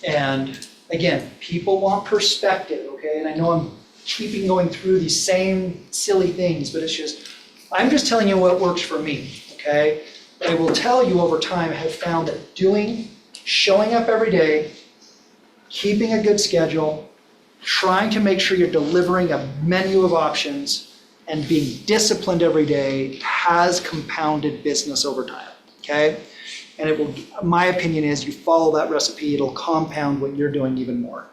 And again, people want perspective, okay? And I know I'm keeping going through these same silly things, but it's just, I'm just telling you what works for me, okay? But I will tell you over time, I have found that showing up every day, keeping a good schedule, trying to make sure you're delivering a menu of options, and being disciplined every day has compounded business over time, okay? And it will, my opinion is you follow that recipe, it'll compound what you're doing even more.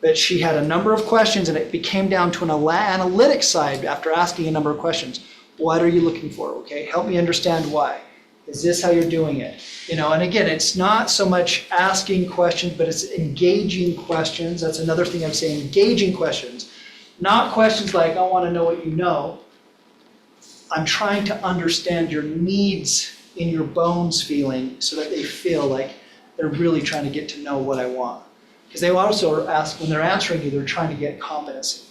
But she had a number of questions and it became down to an analytics side after asking a number of questions. What are you looking for? Okay, help me understand why. Is this how you're doing it? You know, and again, it's not so much asking questions, but it's engaging questions. That's another thing I'm saying, engaging questions. Not questions like, I want to know what you know. I'm trying to understand your needs in your bones feeling so that they feel like they're really trying to get to know what I want. Because they also ask, when they're answering you, they're trying to get competency.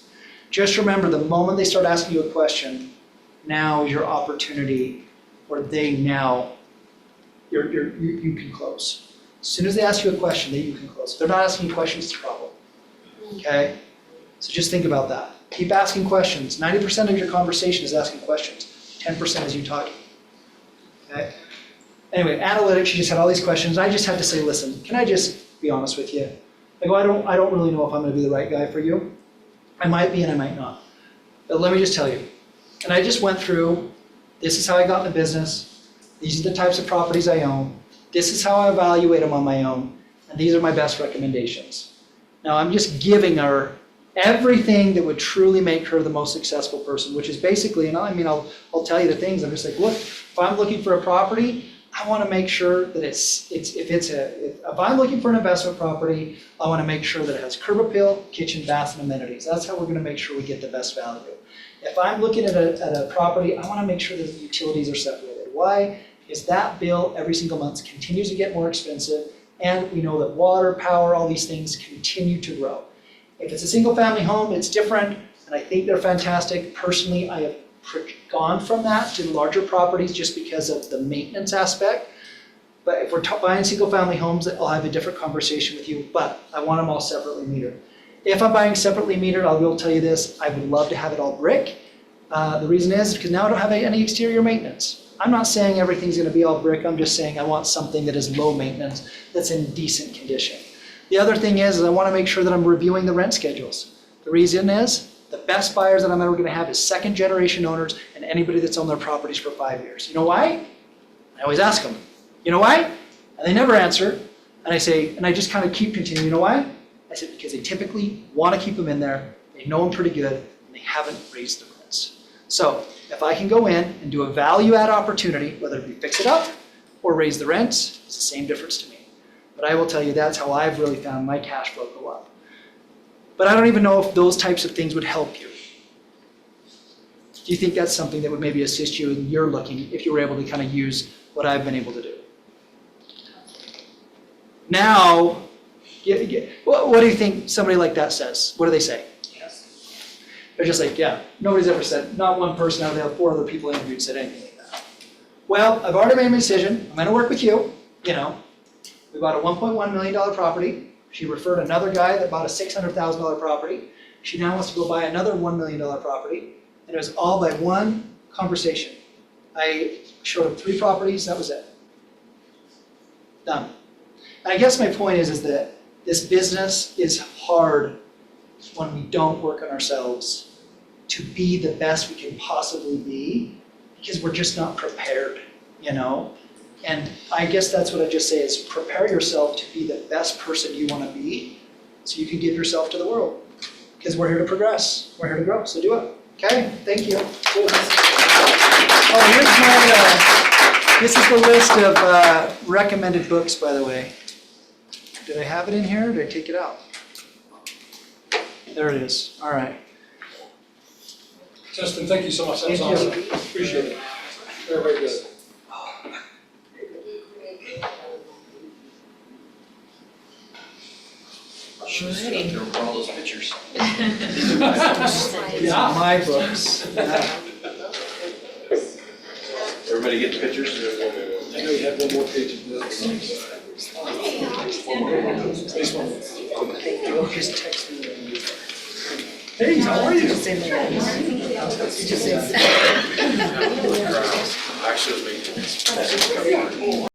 Just remember, the moment they start asking you a question, now is your opportunity where you can close. As soon as they ask you a question, you can close. If they're not asking you questions, it's a problem. Okay? So just think about that. Keep asking questions. 90% of your conversation is asking questions. 10% is you talking. Okay? Anyway, analytics, she just had all these questions. I just had to say, listen, can I just be honest with you? I go, I don't really know if I'm going to be the right guy for you. I might be and I might not. But let me just tell you. And I just went through, this is how I got in the business. These are the types of properties I own. This is how I evaluate them on my own. And these are my best recommendations. Now I'm just giving her everything that would truly make her the most successful person, which is basically, and I mean, I'll tell you the things. I'm just like, look, if I'm looking for a property, I want to make sure that if I'm looking for an investment property, I want to make sure that it has curb appeal, kitchen, bath, and amenities. That's how we're going to make sure we get the best value. If I'm looking at a property, I want to make sure that the utilities are separated. Why? Because that bill every single month continues to get more expensive, and we know that water, power, all these things continue to grow. If it's a single family home, it's different, and I think they're fantastic. Personally, I have gone from that to larger properties just because of the maintenance aspect. But if we're buying single family homes, I'll have a different conversation with you, but I want them all separately metered. If I'm buying separately metered, I will tell you this, I would love to have it all brick, The reason is because now I don't have any exterior maintenance. I'm not saying everything's gonna be all brick, I'm just saying I want something that is low maintenance, that's in decent condition. The other thing is I wanna make sure that I'm reviewing the rent schedules. The reason is, the best buyers that I'm ever gonna have is second generation owners and anybody that's owned their properties for 5 years. You know why? I always ask them, you know why? And they never answer, and I say, and I just kind of keep continuing, you know why? I said, because they typically wanna keep them in there, they know them pretty good, and they haven't raised the rents. So, if I can go in and do a value add opportunity, whether it be fix it up or raise the rents, it's the same difference to me. But I will tell you, that's how I've really found my cash flow go up. But I don't even know if those types of things would help you. Do you think that's something that would maybe assist you in your looking, if you were able to kind of use what I've been able to do? Now, what do you think somebody like that says? What do they say? They're just like, yeah, nobody's ever said, not one person out of the 4 other people interviewed said anything like that. Well, I've already made my decision, I'm gonna work with you, we bought a $1.1 million property. She referred another guy that bought a $600,000 property. She now wants to go buy another $1 million property, and it was all by one conversation. I showed her 3 properties, that was it. Done. And I guess my point is that this business is hard when we don't work on ourselves to be the best we can possibly be, because we're just not prepared, And I guess that's what I just say is prepare yourself to be the best person you want to be so you can give yourself to the world. Because we're here to progress, we're here to grow, so do it. Okay, thank you. Oh, here's my, this is the list of recommended books, by the way. Did I have it in here or did I take it out? There it is, all right. Justin, thank you so much, that was Thank you. awesome, appreciate it. Very, very good. Alrighty. There were all those pictures. These are my books. Yeah. Everybody get the pictures? I know you have one more page of this. This one. You'll just text me. Hey, how are you? Actually, it was me.